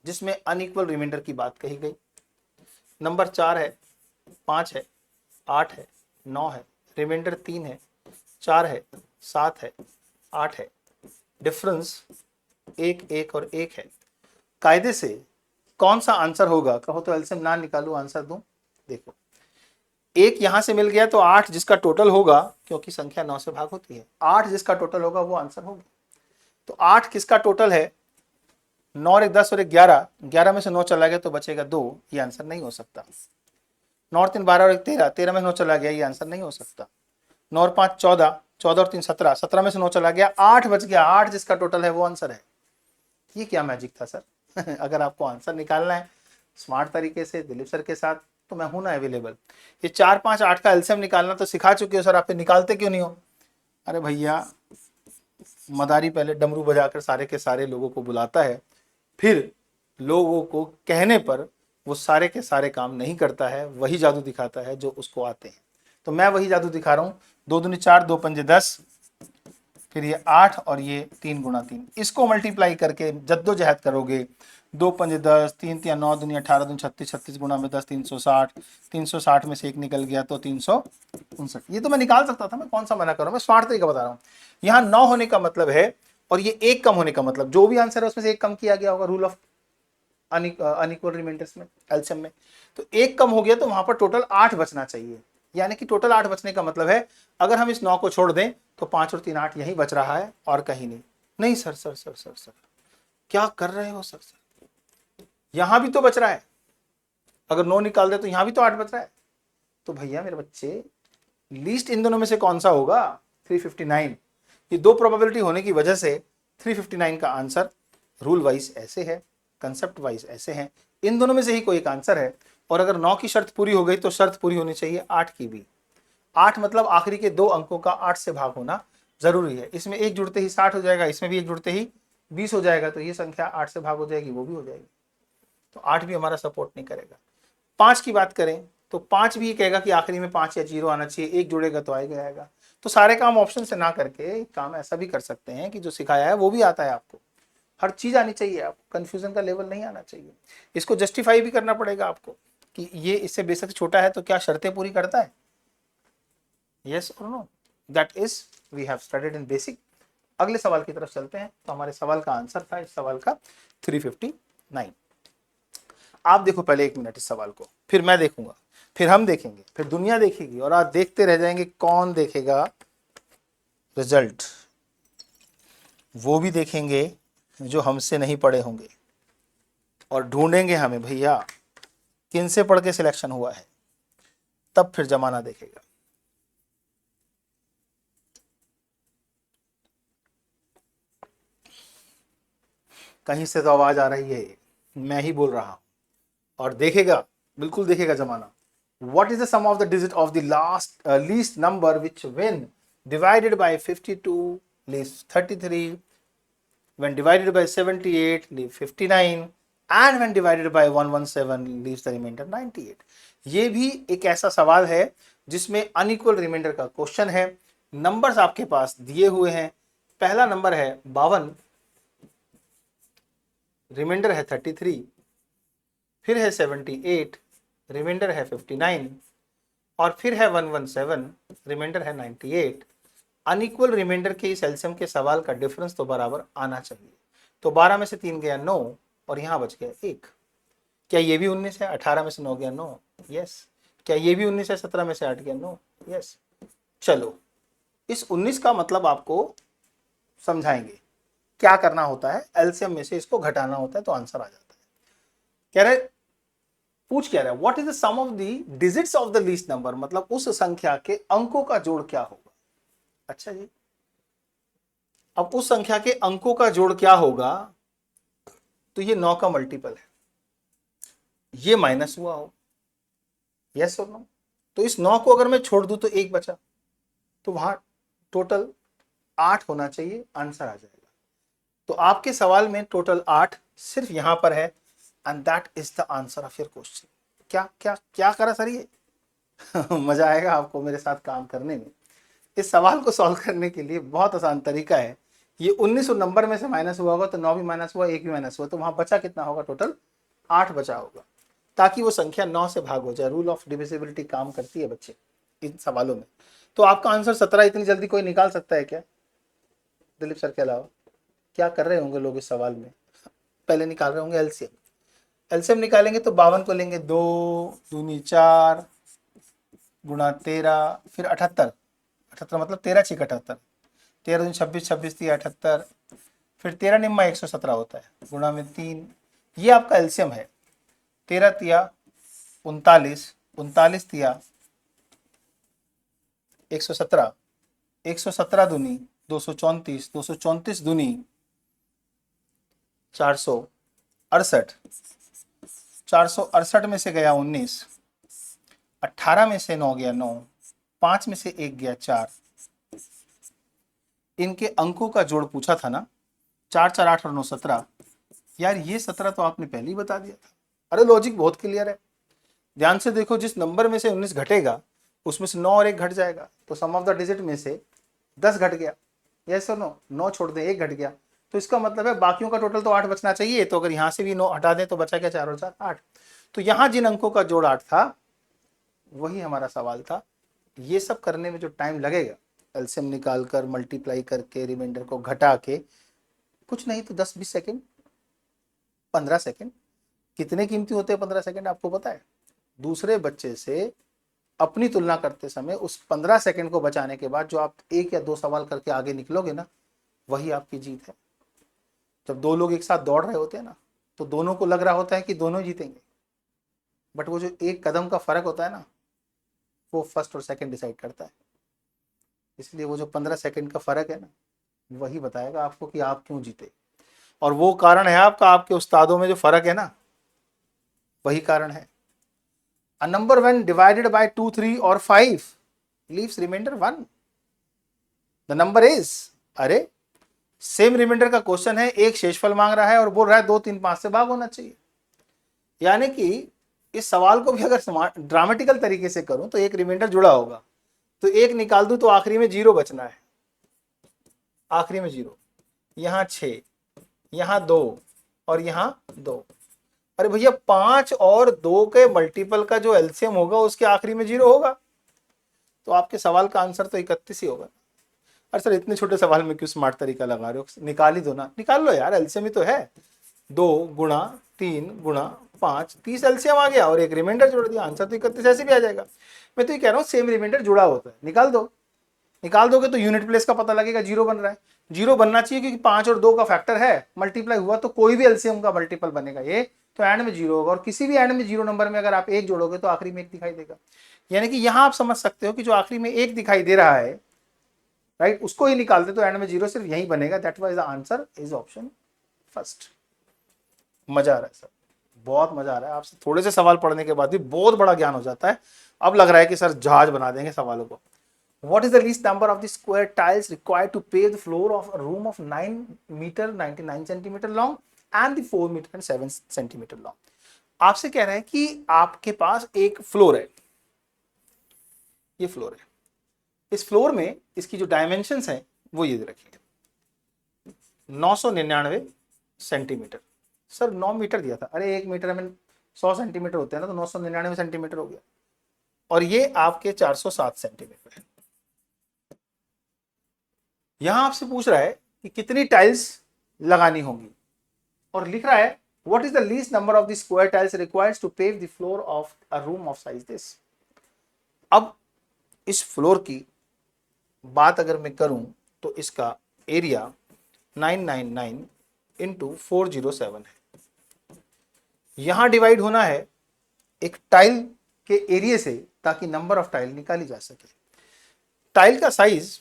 जिसमें अनइक्वल रिमाइंडर की बात कही गई। नंबर 4 है, 5 है, 8 है, 9 है, रिमाइंडर 3 है, 4 है, 7 है, 8 है, डिफरेंस 1 1 और 1 है। कायदे से कौन सा आंसर होगा? कहो तो एलसीएम ना निकालू, आंसर दूं? देखो, 1 यहां से मिल गया तो 8 जिसका टोटल होगा, क्योंकि संख्या 9 से भाग होती है, 8 जिसका टोटल होगा वो आंसर होगा। तो 8 किसका टोटल है? 9 और 1 10 और 1 11, 11 में से 9 चला गया तो बचेगा 2, ये आंसर नहीं हो सकता। 9 और 3 12 और 1 13, 13 में से 9 चला गया, ये आंसर नहीं हो सकता। 9 और 5 14, 14 और 3 17, 17 में से 9 चला गया, 8 बच गया, 8 जिसका टोटल है वो आंसर है। ये क्या मैजिक था सर? अगर आपको आंसर निकालना है स्मार्ट तरीके से दिलीप सर के साथ, तो मैं हूं ना अवेलेबल। ये 4 5 8 का एलसीएम निकालना तो सिखा चुके हो सर, आप निकालते क्यों नहीं हो? अरे भैया, मदारी पहले डमरू बजाकर सारे के सारे लोगों को बुलाता है, फिर लोगों को कहने पर वो सारे के सारे काम नहीं करता है, वही जादू दिखाता है जो उसको आते हैं। तो मैं वही जादू दिखा रहा हूँ। 2 दूनी 4, 2 पंजे 10, फिर ये 8 और ये 3 गुणा 3, इसको मल्टीप्लाई करके जद्दोजहद करोगे। 2 पंजे 10, 3 3 9 दूनी 18 दूनी 36, 36 गुणा में 10 360, 360 में से 1 निकल गया तो 359। ये तो मैं निकाल सकता था, मैं कौन सा मना कर रहा हूँ, मैं स्मार्ट तरीका बता रहा हूँ। यहाँ 9 होने का मतलब है और ये 1 कम होने का मतलब, जो भी आंसर है उसमें से 1 कम किया गया होगा रूल ऑफ अनइक्वल रिमाइंडर्स में, एलसीएम में। तो 1 कम हो गया तो वहां पर टोटल 8 बचना चाहिए, यानी कि टोटल 8 बचने का मतलब है अगर हम इस 9 को छोड़ दें तो 5 और 3 8 यही बच रहा है और कहीं नहीं। नहीं sir sir sir sir sir क्या कर रहे हो सर? सर यहां भी तो बच रहा है, अगर 9 निकाल दे तो यहां भी तो 8 बच रहा है। तो भैया मेरे बच्चे, लीस्ट इन दोनों में से कौन सा होगा? 359। ये दो प्रोबेबिलिटी होने की वजह से 359 का आंसर रूल वाइज ऐसे है, कंसेप्ट वाइज ऐसे हैं, इन दोनों में से ही कोई एक आंसर है। और अगर 9 की शर्त पूरी हो गई तो शर्त पूरी होनी चाहिए 8 की भी। 8 मतलब आखिरी के 2 अंकों का 8 से भाग होना जरूरी है। इसमें 1 जुड़ते ही 60 हो जाएगा, इसमें भी 1 जुड़ते ही 20 हो जाएगा, तो ये संख्या 8 से भाग हो जाएगी, वो भी हो जाएगी। तो 8 भी हमारा सपोर्ट नहीं करेगा। 5 की बात करें तो 5 भी कहेगा कि आखिरी में 5 या 0 आना चाहिए, 1 जुड़ेगा तो आएगा। तो सारे काम ऑप्शन से ना करके एक काम ऐसा भी कर सकते हैं कि जो सिखाया है वो भी आता है आपको, हर चीज आनी चाहिए आपको, कंफ्यूजन का लेवल नहीं आना चाहिए। इसको जस्टिफाई भी करना पड़ेगा आपको कि ये इससे बेशक छोटा है तो क्या शर्तें पूरी करता है, यस और no. That is we have studied in basic. अगले सवाल की तरफ चलते हैं। तो हमारे सवाल का आंसर था इस सवाल का 359। आप देखो पहले 1 मिनट इस सवाल को, फिर मैं देखूंगा, फिर हम देखेंगे, फिर दुनिया देखेगी, और आप देखते रह जाएंगे। कौन देखेगा रिजल्ट? वो भी देखेंगे जो हमसे नहीं पढ़े होंगे, और ढूंढेंगे हमें भैया किन से पढ़ के सिलेक्शन हुआ है, तब फिर जमाना देखेगा। कहीं से तो आवाज आ रही है, मैं ही बोल रहा हूं, और देखेगा, बिल्कुल देखेगा जमाना। What is the sum of the digit of the least number which when divided by 52 leaves 33, when divided by 78 leaves 59, and when divided by 117 leaves the remainder 98? ये भी एक ऐसा सवाल है जिसमें अनइक्वल रिमाइंडर का क्वेश्चन है। नंबर्स आपके पास दिए हुए हैं। पहला नंबर है 52, रिमाइंडर है 33, फिर है 78, रिमाइंडर है 59, और फिर है 117, रिमाइंडर है 98। अनइक्वल रिमाइंडर के इस एलसीएम के सवाल का डिफरेंस तो बराबर आना चाहिए। तो 12 में से 3 गया 9, और यहां बच गया 1। क्या ये भी 19 है? 18 में से 9 गया 9, यस। क्या ये भी 19 है? 17 में से 8 गया 9, यस। चलो, इस 19 का मतलब आपको समझाएंगे। क्या करना होता है, एलसीएम में से इसको घटाना होता है तो आंसर आ जाता है। कह रहे, पूछ क्या रहा है, what is the sum of the digits of the least number, मतलब उस संख्या के अंकों का जोड़ क्या होगा। अच्छा जी, अब उस संख्या के अंकों का जोड़ क्या होगा, तो ये 9 का मल्टीपल है, ये माइनस हुआ हो, यस और नो। तो इस 9 को अगर मैं छोड़ दूं तो 1 बचा, तो वहां टोटल 8 होना चाहिए, आंसर आ जाएगा। तो आपके सवाल में टोटल 8 सिर्फ यहां पर है, and that is the answer of your question. क्या क्या क्या करा सर ये? मजा आएगा आपको मेरे साथ काम करने में। इस सवाल को सॉल्व करने के लिए बहुत आसान तरीका है। ये 19 नंबर में से माइनस हुआ होगा, तो 9 भी माइनस हुआ, 1 भी माइनस हुआ, तो वहां बचा कितना होगा, टोटल 8 बचा होगा, ताकि वो संख्या 9 से भाग हो जाए। रूल ऑफ डिविजिबिलिटी काम करती है बच्चे इन सवालों में। तो आपका आंसर 17 इतनी जल्दी कोई निकाल सकता है क्या, दिलीप सर के अलावा? क्या कर रहे होंगे लोग इस सवाल में? पहले निकाल रहे होंगे एलसीएम। एलसीएम निकालेंगे तो 52 को लेंगे 2 दूनी 4 गुणा 13, फिर 78, 78 मतलब 13 6 78, 13 दूनी 26, 26 3 78, फिर 13 निम्मा 117 होता है, गुणा में 3। ये आपका एलसीएम है। 13 तिया 39, 39 तिया 117, 117 दूनी 234, 234 दूनी 468, 468 में से गया 19, 18 में से 9 गया 9, 5 में से 1 गया 4। इनके अंकों का जोड़ पूछा था ना, 4 4 8 और 9 17। यार ये 17 तो आपने पहले ही बता दिया था। अरे लॉजिक बहुत क्लियर है, ध्यान से देखो। जिस नंबर में से 19 घटेगा उसमें से 9 और 1 घट जाएगा, तो सम ऑफ द डिजिट में से 10 घट गया, यस और नो। 9 छोड़ दें 1 घट गया, तो इसका मतलब है बाकियों का टोटल तो 8 बचना चाहिए। तो अगर यहाँ से भी 9 हटा दें तो बचा क्या, 4 और 4 8। तो यहाँ जिन अंकों का जोड़ 8 था वही हमारा सवाल था। ये सब करने में जो टाइम लगेगा, एलसीएम निकाल कर, मल्टीप्लाई करके, रिमाइंडर को घटा के, कुछ नहीं तो 10-20 सेकेंड, 15 सेकेंड। कितने कीमती होते हैं 15 सेकेंड, आपको पता है? दूसरे बच्चे से अपनी तुलना करते समय उस 15 सेकेंड को बचाने के बाद जो आप 1 या 2 सवाल करके आगे निकलोगे ना, वही आपकी जीत है। जब 2 लोग एक साथ दौड़ रहे होते हैं ना, तो दोनों को लग रहा होता है कि दोनों जीतेंगे, बट वो जो 1 कदम का फर्क होता है ना, वो फर्स्ट और सेकंड डिसाइड करता है। इसलिए वो जो 15 सेकंड का फर्क है ना, वही बताएगा आपको कि आप क्यों जीते। और वो कारण है आपका, आपके उस्तादों में जो फर्क है ना, वही कारण है। A number when divided by 2, 3 or 5 leaves remainder 1. The number is, अरे सेम रिमाइंडर का क्वेश्चन है, एक शेषफल मांग रहा है और बोल रहा है 2, 3, 5 से भाग होना चाहिए। यानी कि इस सवाल को भी अगर ड्रामेटिकल तरीके से करूं तो एक रिमाइंडर जुड़ा होगा, तो 1 निकाल दूं तो आखिरी में 0 बचना है, आखिरी में 0। यहां 6, यहाँ 2 और यहाँ 2। अरे भैया 5 और 2 के मल्टीपल का जो एलसीएम होगा उसके आखिरी में 0 होगा, तो आपके सवाल का आंसर तो 31 ही होगा। अरे सर इतने छोटे सवाल में क्यों स्मार्ट तरीका लगा रहे हो, निकाल ही दो ना। निकाल लो यार, एलसीएम ही तो है। 2 गुणा 3 गुणा 5, 30 एलसीएम आ गया और एक रिमाइंडर जोड़ दिया, आंसर तो 31 ऐसे भी आ जाएगा। मैं तो ये कह रहा हूँ सेम रिमाइंडर जुड़ा होता है, निकाल दो। निकाल दोगे तो यूनिट प्लेस का पता लगेगा, 0 बन रहा है। 0 बनना चाहिए क्योंकि 5 और 2 का फैक्टर है, मल्टीप्लाई हुआ तो कोई भी एलसीएम का मल्टीपल बनेगा ये, तो एंड में 0 होगा। और किसी भी एंड में 0 नंबर में अगर आप 1 जोड़ोगे तो आखिरी में 1 दिखाई देगा। यानी कि यहां आप समझ सकते हो कि जो आखिरी में 1 दिखाई दे रहा है, राइट, उसको ही निकालते तो एंड में 0 सिर्फ यही बनेगा। That was the answer is option first. मजा आ रहा है सर, बहुत मजा आ रहा है। आपसे थोड़े से सवाल पढ़ने के बाद भी बहुत बड़ा ज्ञान हो जाता है। अब लग रहा है कि सर जहाज बना देंगे सवालों को। What is the least number of the square tiles required to pave the floor of a room of 9 meter 99 centimeter long and the 4 meter and 7 centimeter long? आपसे कह रहा है कि आपके पास एक फ्लोर है, ये फ्लोर है। इस फ्लोर में इसकी जो डायमेंशंस हैं वो ये रखिए, 999 सेंटीमीटर। सर 9 मीटर दिया था, अरे 1 मीटर में 100 सेंटीमीटर होते हैं ना, तो 999 सेंटीमीटर हो गया। और ये आपके 407 सेंटीमीटर है। यहां आपसे पूछ रहा है कि कितनी टाइल्स लगानी होंगी और लिख रहा है what is the least number of the square tiles required to pave the floor of a room of size this. अब इस फ्लोर की बात अगर मैं करूं तो इसका एरिया 999 इंटू 407 है। यहां डिवाइड होना है एक टाइल के एरिया से ताकि नंबर ऑफ टाइल निकाली जा सके। टाइल का साइज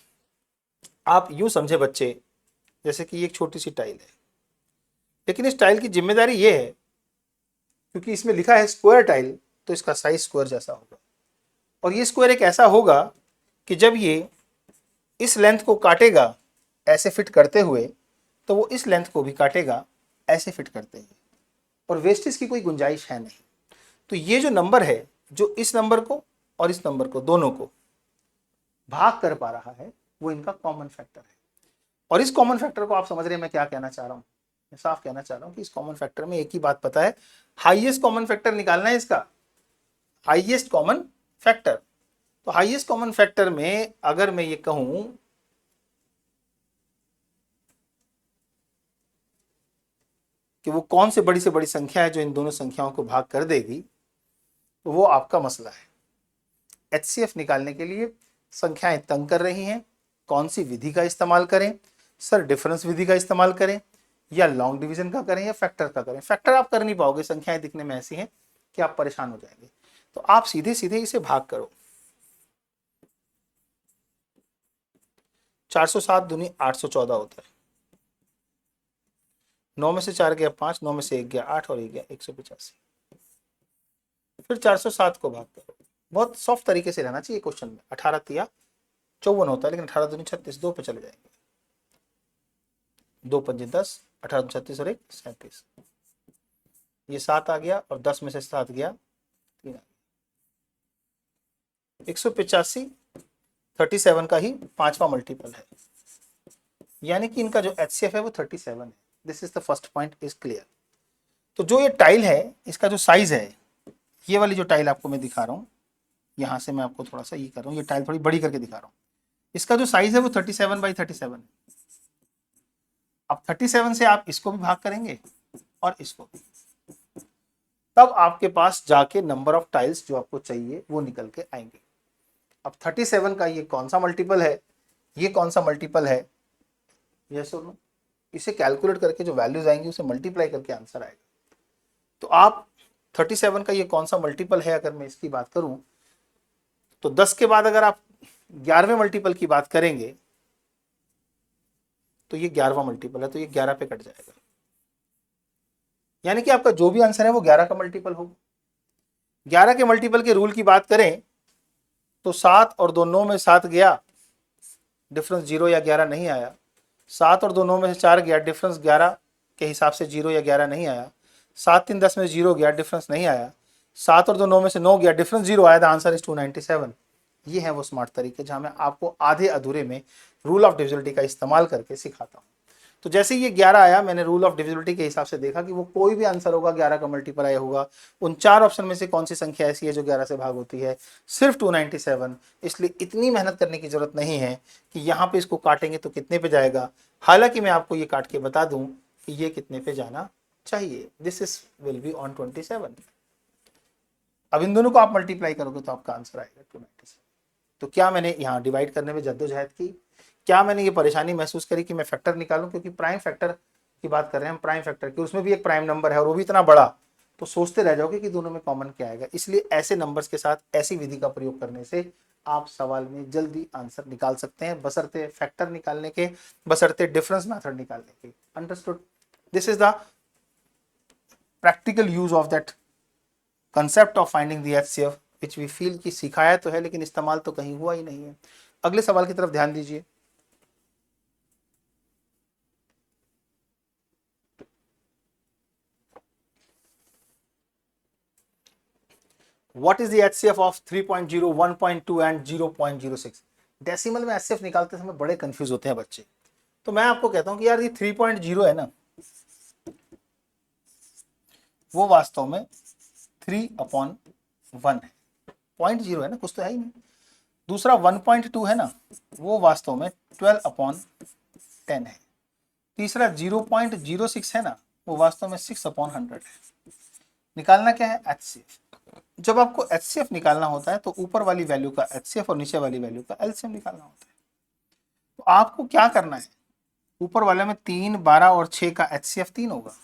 आप यूं समझे बच्चे, जैसे कि ये एक छोटी सी टाइल है, लेकिन इस टाइल की जिम्मेदारी ये है क्योंकि इसमें लिखा है स्क्वायर टाइल, तो इसका साइज स्क्वायर जैसा होगा। और ये स्क्वायर एक ऐसा होगा कि जब ये इस लेंथ को काटेगा ऐसे फिट करते हुए, तो वो इस लेंथ को भी काटेगा ऐसे फिट करते हुए, और वेस्टेज की कोई गुंजाइश है नहीं। तो ये जो नंबर है, जो इस नंबर को और इस नंबर को दोनों को भाग कर पा रहा है, वो इनका कॉमन फैक्टर है। और इस कॉमन फैक्टर को आप समझ रहे हैं मैं क्या कहना चाह रहा हूं। मैं साफ कहना चाह रहा हूं कि इस कॉमन फैक्टर में एक ही बात पता है, हाईएस्ट कॉमन फैक्टर निकालना है इसका, हाईएस्ट कॉमन फैक्टर। तो हाईएस्ट कॉमन फैक्टर में अगर मैं ये कहूं कि वो कौन से बड़ी संख्या है जो इन दोनों संख्याओं को भाग कर देगी, तो वो आपका मसला है। एचसीएफ निकालने के लिए संख्याएं तंग कर रही हैं, कौन सी विधि का इस्तेमाल करें? सर डिफरेंस विधि का इस्तेमाल करें या लॉन्ग डिवीजन का करें या फैक्टर का करें? फैक्टर आप कर नहीं पाओगे, संख्याएं दिखने में ऐसी हैं कि आप परेशान हो जाएंगे। तो आप सीधे सीधे इसे भाग करो। 407 दूनी 814 होता है। 9 में से 4 गया 5, 9 में से 1 गया 8 और 1 गया 185। फिर 407 को भाग करो। बहुत सॉफ्ट तरीके से रहना चाहिए क्वेश्चन में। 18 तिया 54 होता है, लेकिन 18 दूनी 36, 2 पे चले जाएंगे। 2 पंजे 10, 18 36 और 1 37। ये 7 आ गया और 10 में से 7 गया 3 आ गया। 185 37 का ही 5वां मल्टीपल है, यानी कि इनका जो एचसीएफ है वो 37 है। This is the first point is clear. तो जो ये टाइल है इसका जो साइज है, ये वाली जो टाइल आपको मैं दिखा रहा हूँ, यहां से मैं आपको थोड़ा सा ये कर रहा हूँ, ये टाइल थोड़ी बड़ी करके दिखा रहा हूँ। इसका जो साइज है वो 37/37 है। अब 37 से आप इसको भी भाग करेंगे और इसको भी, तब आपके पास जाके नंबर ऑफ टाइल्स जो आपको चाहिए वो निकल के आएंगे। अब 37 का ये कौन सा मल्टीपल है, ये कौन सा मल्टीपल है, यस और नो, इसे कैलकुलेट करके जो वैल्यूज आएंगी उसे मल्टीप्लाई करके आंसर आएगा। तो आप 37 का ये कौन सा मल्टीपल है, अगर मैं इसकी बात करूं तो 10 के बाद अगर आप 11वें मल्टीपल की बात करेंगे तो ये 11वां मल्टीपल है, तो ये 11 पे कट जाएगा। यानी कि आपका जो भी आंसर है वो 11 का मल्टीपल होगा। 11 के मल्टीपल के रूल की बात करें तो 7 और 2 9 में 7 गया, डिफरेंस 0 या 11 नहीं आया। 7 और 2 9 में से 4 गया, डिफरेंस 11 के हिसाब से 0 या 11 नहीं आया। 7 3 10 में 0 गया, डिफरेंस नहीं आया। 7 और 2 9 में से 9 गया, डिफरेंस 0 आया। The answer is 297। ये है वो स्मार्ट तरीके जहां मैं आपको आधे अधूरे में रूल ऑफ डिविजिबिलिटी का इस्तेमाल करके सिखाता हूं। तो जैसे ही ये 11 आया, मैंने रूल ऑफ डिविजिबिलिटी के हिसाब से देखा कि वो कोई भी आंसर होगा 11 का मल्टीप्लाई होगा। उन 4 ऑप्शन में से कौन सी संख्या ऐसी है जो 11 से भाग होती है? सिर्फ 297। इसलिए इतनी मेहनत करने की जरूरत नहीं है कि यहाँ पे इसको काटेंगे तो कितने पे जाएगा। हालांकि मैं आपको ये काट के बता दूं कि ये कितने पे जाना चाहिए। This is will be on 27। अब इन दोनों को आप मल्टीप्लाई करोगे तो आपका आंसर आएगा 297। तो क्या मैंने यहाँ डिवाइड करने में जद्दोजहद की? क्या मैंने ये परेशानी महसूस करी कि मैं फैक्टर निकालूं? क्योंकि प्राइम फैक्टर की बात कर रहे हैं हम, प्राइम फैक्टर की, उसमें भी एक प्राइम नंबर है और वो भी इतना बड़ा, तो सोचते रह जाओगे कि दोनों में कॉमन क्या आएगा। इसलिए ऐसे नंबर्स के साथ ऐसी विधि का प्रयोग करने से आप सवाल में जल्दी आंसर निकाल सकते हैं, बशर्ते फैक्टर निकालने के, बशर्ते डिफरेंस मेथड निकालने के। Understood? This is the practical use of that concept of finding the HCF which we feel कि सिखाया तो है लेकिन इस्तेमाल तो कहीं हुआ ही नहीं है। अगले सवाल की तरफ ध्यान दीजिए। What is the HCF of 3.0, 1.2 and 0.06? Decimal में HCF निकालते समय बड़े कंफ्यूज होते हैं बच्चे। तो मैं आपको कहता हूं कि यार ये 3.0 है ना, वो वास्तव में 3/1 है। 0.0 है ना, कुछ तो है ही नहीं। दूसरा 1.2 है ना, वो वास्तव में 12/10 है। तीसरा 0.06 है ना, वो वास्तव में 6/100 है। निकालना क्या है? HCF। जब आपको HCF निकालना होता है तो ऊपर वाली वैल्यू का HCF और नीचे वाली वैल्यू का LCM निकालना होता है। तो आपको क्या करना है? ऊपर वाले में 3, 12 और 6 का HCF 3 होगा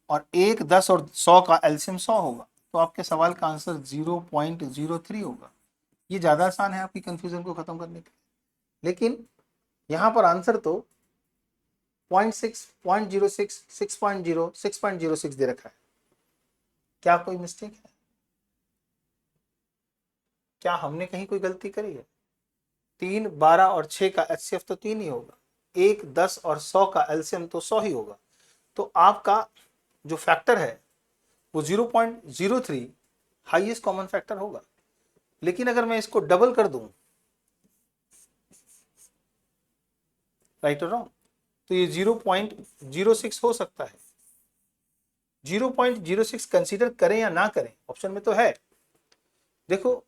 और 1, 10 और 100 का LCM 100 होगा। तो आपके सवाल का आंसर 0.03 होगा। ये ज्यादा आसान है आपकी कंफ्यूजन को खत्म करने के लिए। लेकिन यहां पर आंसर तो 0.6, 0.06, 6.0, 6.06 दे रखा है। क्या कोई मिस्टेक है? क्या हमने कहीं कोई गलती करी है? 3, 12 और 6 का HCF तो 3 ही होगा। 1, 10 और 100 का LCM तो 100 ही होगा। तो आपका जो फैक्टर है वो 0.03 हाईएस्ट कॉमन फैक्टर होगा। लेकिन अगर मैं इसको डबल कर दूं, राइट और रॉन्ग, तो ये 0.06 हो सकता है। 0.06 कंसीडर करें या ना करें, ऑप्शन में तो है। देखो,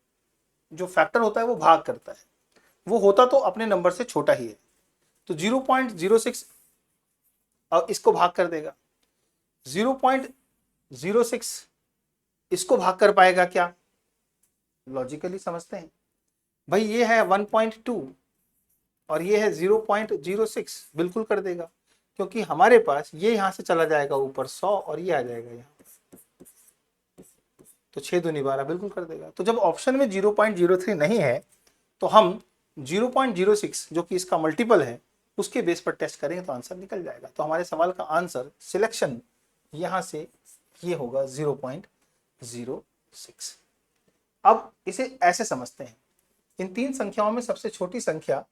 जो फैक्टर होता है वो भाग करता है, वो होता तो अपने नंबर से छोटा ही है। तो 0.06 अब इसको भाग कर देगा। 0.06 इसको भाग कर पाएगा क्या? लॉजिकली समझते हैं भाई, ये है 1.2 और ये है 0.06, बिल्कुल कर देगा, क्योंकि हमारे पास ये यहां से चला जाएगा ऊपर 100 और ये आ जाएगा यहाँ, तो 6 दूनी 12, बिल्कुल कर देगा। तो जब ऑप्शन में 0.03 नहीं है तो हम 0.06 जो कि इसका मल्टीपल है उसके बेस पर टेस्ट करेंगे तो आंसर निकल जाएगा। तो हमारे सवाल का आंसर सिलेक्शन यहां से ये होगा 0.06। अब इसे ऐसे समझते हैं, इन तीन संख्याओं में सबसे छोटी संख्या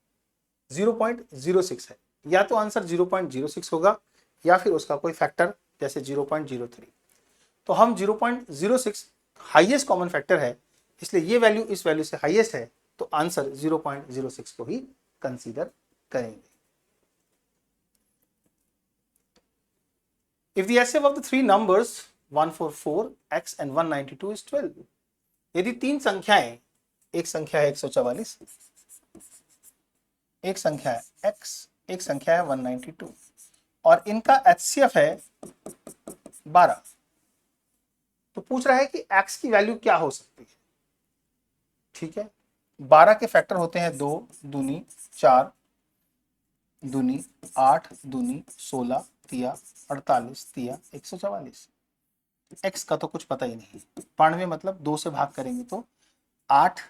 0.06 है। या तो आंसर 0.06 होगा या फिर उसका कोई फैक्टर जैसे 0.03। तो हम 0.06 हाईएस्ट कॉमन फैक्टर है, इसलिए ये वैल्यू इस वैल्यू से हाईएस्ट है, तो आंसर 0.06 को ही कंसीडर करेंगे। If the HCF of the three numbers 144, x and 192 is 12, यदि तीन संख्याएं, एक संख्या है 144, एक संख्या है x, एक संख्या है 192 और इनका HCF है 12, तो पूछ रहा है कि x की वैल्यू क्या हो सकती है। ठीक है, 12 के फैक्टर होते हैं 2 दूनी 4 दूनी 8 दूनी 16 तिया 48 तिया 144। x का तो कुछ पता ही नहीं। 92 मतलब 2 से भाग करेंगे तो 8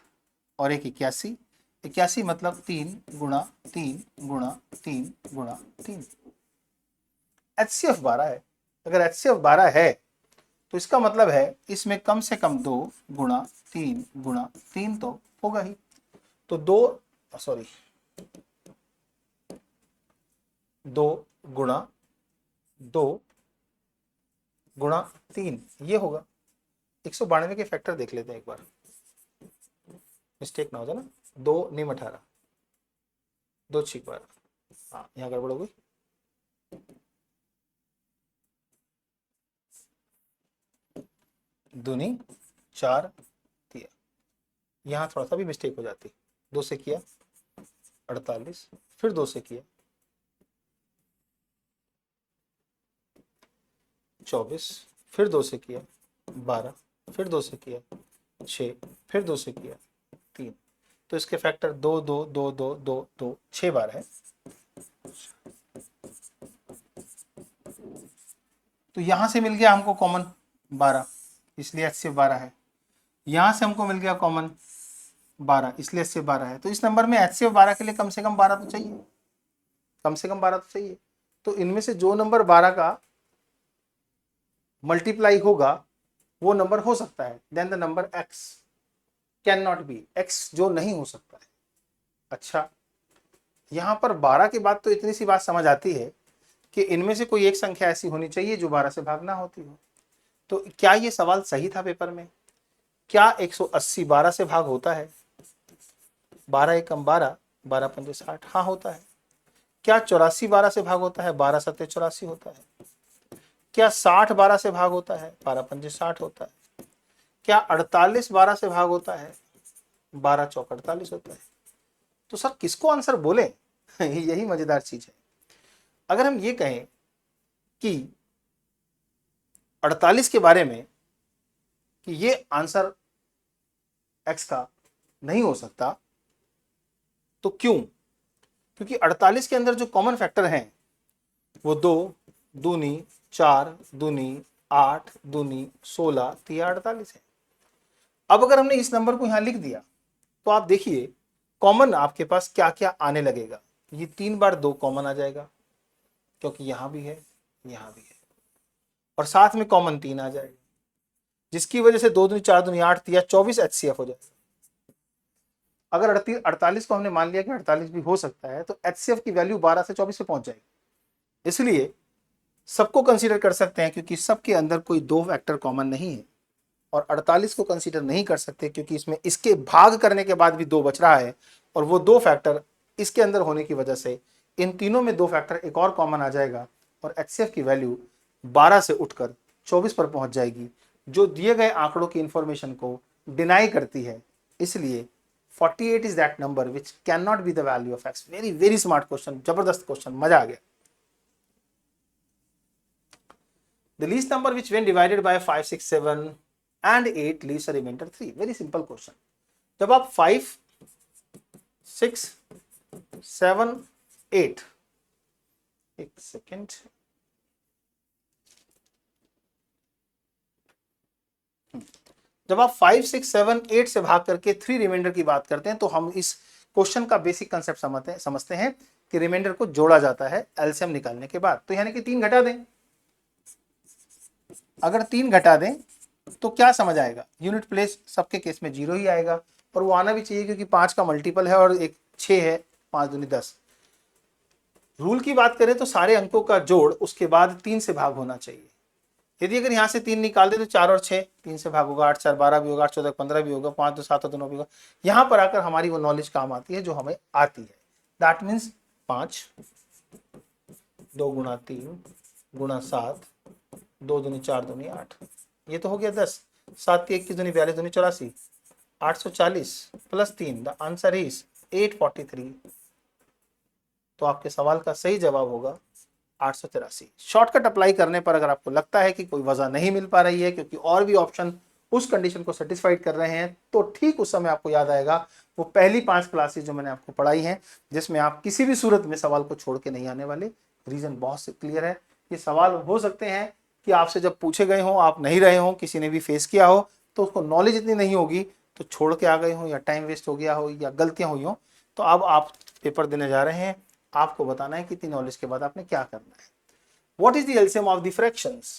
और 1 81, 81 मतलब 3 गुणा 3 गुणा 3 गुणा 3। HCF 12 है। अगर HCF 12 है तो इसका मतलब है इसमें कम से कम 2 गुणा 3 तो होगा ही। तो 2 गुणा 2 गुणा 3 ये होगा। 192 के फैक्टर देख लेते हैं एक बार, मिस्टेक ना हो जाए ना। 2 नीम 18, 2 6 12, हाँ यहाँ गड़बड़ हो गई। दूनी 4 दिया। यहाँ थोड़ा सा भी मिस्टेक हो जाती, 2 से किया 48, फिर 2 से किया 24, फिर 2 से किया 12, फिर 2 से किया 6, फिर 2 से किया 3। तो इसके फैक्टर 2 2 2 2 2 2 6 बार है। तो यहां से मिल गया हमको कॉमन 12, इसलिए HCF 12 है। यहां से हमको मिल गया कॉमन 12, इसलिए HCF 12 है। तो इस नंबर में HCF 12 के लिए कम से कम 12 तो चाहिए, कम से कम 12 तो चाहिए। तो इनमें से जो नंबर 12 का मल्टीप्लाई होगा वो नंबर हो सकता है, then the number x can not be, x जो नहीं हो सकता है। अच्छा, यहां पर 12 के बाद तो इतनी सी बात समझ आती है कि इनमें से कोई एक संख्या ऐसी होनी चाहिए जो 12 से भाग ना होती हो। तो क्या ये सवाल सही था पेपर में? क्या 180 12 से भाग होता है? 12 एकम 12, 12 पंजे 60, हाँ होता है। क्या 84 12 से भाग होता है? 12 सत्ते 84 होता है। क्या 60 12 से भाग होता है? 12 पंजे 60 होता है। क्या 48 12 से भाग होता है? 12 चौक 48 होता है। तो सर किसको आंसर बोले? यही मजेदार चीज है। अगर हम ये कहें कि 48 के बारे में कि ये आंसर x का नहीं हो सकता, तो क्यों? क्योंकि 48 के अंदर जो कॉमन फैक्टर हैं वो 2 दूनी 4 दूनी 8 दूनी 16 तो ये 48 है। अब अगर हमने इस नंबर को यहां लिख दिया तो आप देखिए कॉमन आपके पास क्या क्या आने लगेगा। ये 3 बार 2 कॉमन आ जाएगा क्योंकि यहां भी है, यहां भी है, और साथ में कॉमन 3 आ जाएगा, जिसकी वजह से 2 दूनी 4 दूनी 8 या 24 HCF हो जाएगा। अगर 48 को हमने मान लिया कि 48 भी हो सकता है तो HCF की वैल्यू 12 से 24 पे पहुंच जाएगी। इसलिए सबको कंसीडर कर सकते हैं क्योंकि सबके अंदर कोई 2 फैक्टर कॉमन नहीं है, और 48 को कंसीडर नहीं कर सकते क्योंकि इसमें इसके भाग करने के बाद भी 2 बच रहा है, और वो 2 फैक्टर इसके अंदर होने की वजह से इन तीनों में 2 फैक्टर एक और कॉमन आ जाएगा और HCF की वैल्यू 12 से उठकर 24 पर पहुंच जाएगी, जो दिए गए आंकड़ों की इंफॉर्मेशन को डिनाई करती है। इसलिए 48 is that number which can not be the value of x। Very very smart question, जबरदस्त क्वेश्चन, मजा आ गया। The least number which when divided by 5, 6, 7 and 8 leaves a remainder 3. Very simple question. जब आप 5, 6, 7, 8, एक second, जब आप 5, 6, 7, 8 से भाग करके 3 रिमाइंडर की बात करते हैं तो हम इस क्वेश्चन का बेसिक कंसेप्ट समझते हैं कि रिमाइंडर को जोड़ा जाता है एलसीएम निकालने के बाद। तो यानी कि 3 घटा दें, अगर 3 घटा दें तो क्या समझ आएगा? यूनिट प्लेस सबके केस में 0 ही आएगा, और वो आना भी चाहिए क्योंकि 5 का मल्टीपल है और एक 6 है, 5 दूनी 10। रूल की बात करें तो सारे अंकों का जोड़ उसके बाद 3 से भाग होना चाहिए। यदि अगर यहाँ से 3 निकाल दे तो 4 और 6 3 से भाग होगा, 8 4 12 भी होगा, 8 14 15 भी होगा, 5 2 7 2 9 भी होगा। यहाँ पर आकर हमारी वो नॉलेज काम आती है जो हमें आती है। दैट मीन्स 5 2 गुणा 3 गुणा 7 2 दूनी 4 दूनी 8, ये तो हो गया 10। 7 1 की दूनी 42 दूनी 84, 840 प्लस 3, द आंसर इज 843। तो आपके सवाल का सही जवाब होगा 883। शॉर्टकट अप्लाई करने पर अगर आपको लगता है कि कोई वजह नहीं मिल पा रही है क्योंकि और भी ऑप्शन उस कंडीशन को सेटिस्फाइड कर रहे हैं, तो ठीक उस समय आपको याद आएगा वो पहली 5 क्लासेस जो मैंने आपको पढ़ाई हैं, जिसमें आप किसी भी सूरत में सवाल को छोड़ के नहीं आने वाले। रीजन बहुत क्लियर है। ये सवाल हो सकते हैं कि आपसे जब पूछे गए हों आप नहीं रहे हों, किसी ने भी फेस किया हो तो उसको नॉलेज इतनी नहीं होगी तो छोड़ के आ गए हों, या टाइम वेस्ट हो गया हो, या गलतियां हुई हों। तो अब आप पेपर देने जा रहे हैं, आपको बताना है कि इतनी नॉलेज के बाद आपने क्या करना है। What is the LCM of the fractions?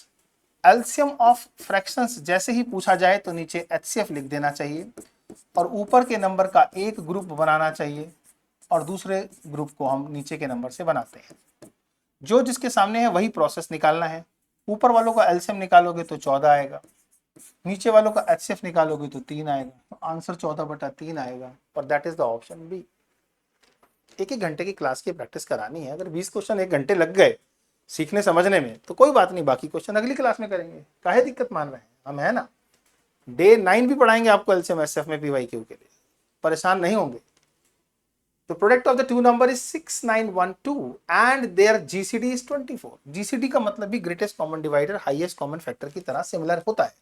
LCM of fractions जैसे ही पूछा जाए तो नीचे HCF लिख देना चाहिए और ऊपर के नंबर का एक ग्रुप बनाना चाहिए और दूसरे ग्रुप को हम नीचे के नंबर से बनाते हैं। जो जिसके सामने है वही प्रोसेस निकालना है। ऊपर वालों का LCM निकालोगे तो 14 आएगा, नीचे वालों का HCF निकालोगे तो 3 आएगा, तो आंसर 14/3 आएगा, और that is the option B. एक घंटे की क्लास की प्रैक्टिस करानी है। अगर 20 क्वेश्चन 1 घंटे लग गए सीखने समझने में तो कोई बात नहीं, बाकी क्वेश्चन अगली क्लास में करेंगे। काहे दिक्कत मान रहे हैं हम, है ना। डे 9 भी पढ़ाएंगे आपको एलसीएम एसएफ में पीवाईक्यू के लिए, परेशान नहीं होंगे। तो product of the two number is 6912 and their GCD is 24। GCD का मतलब भी greatest common divider highest common factor की तरह सिमिलर होता है।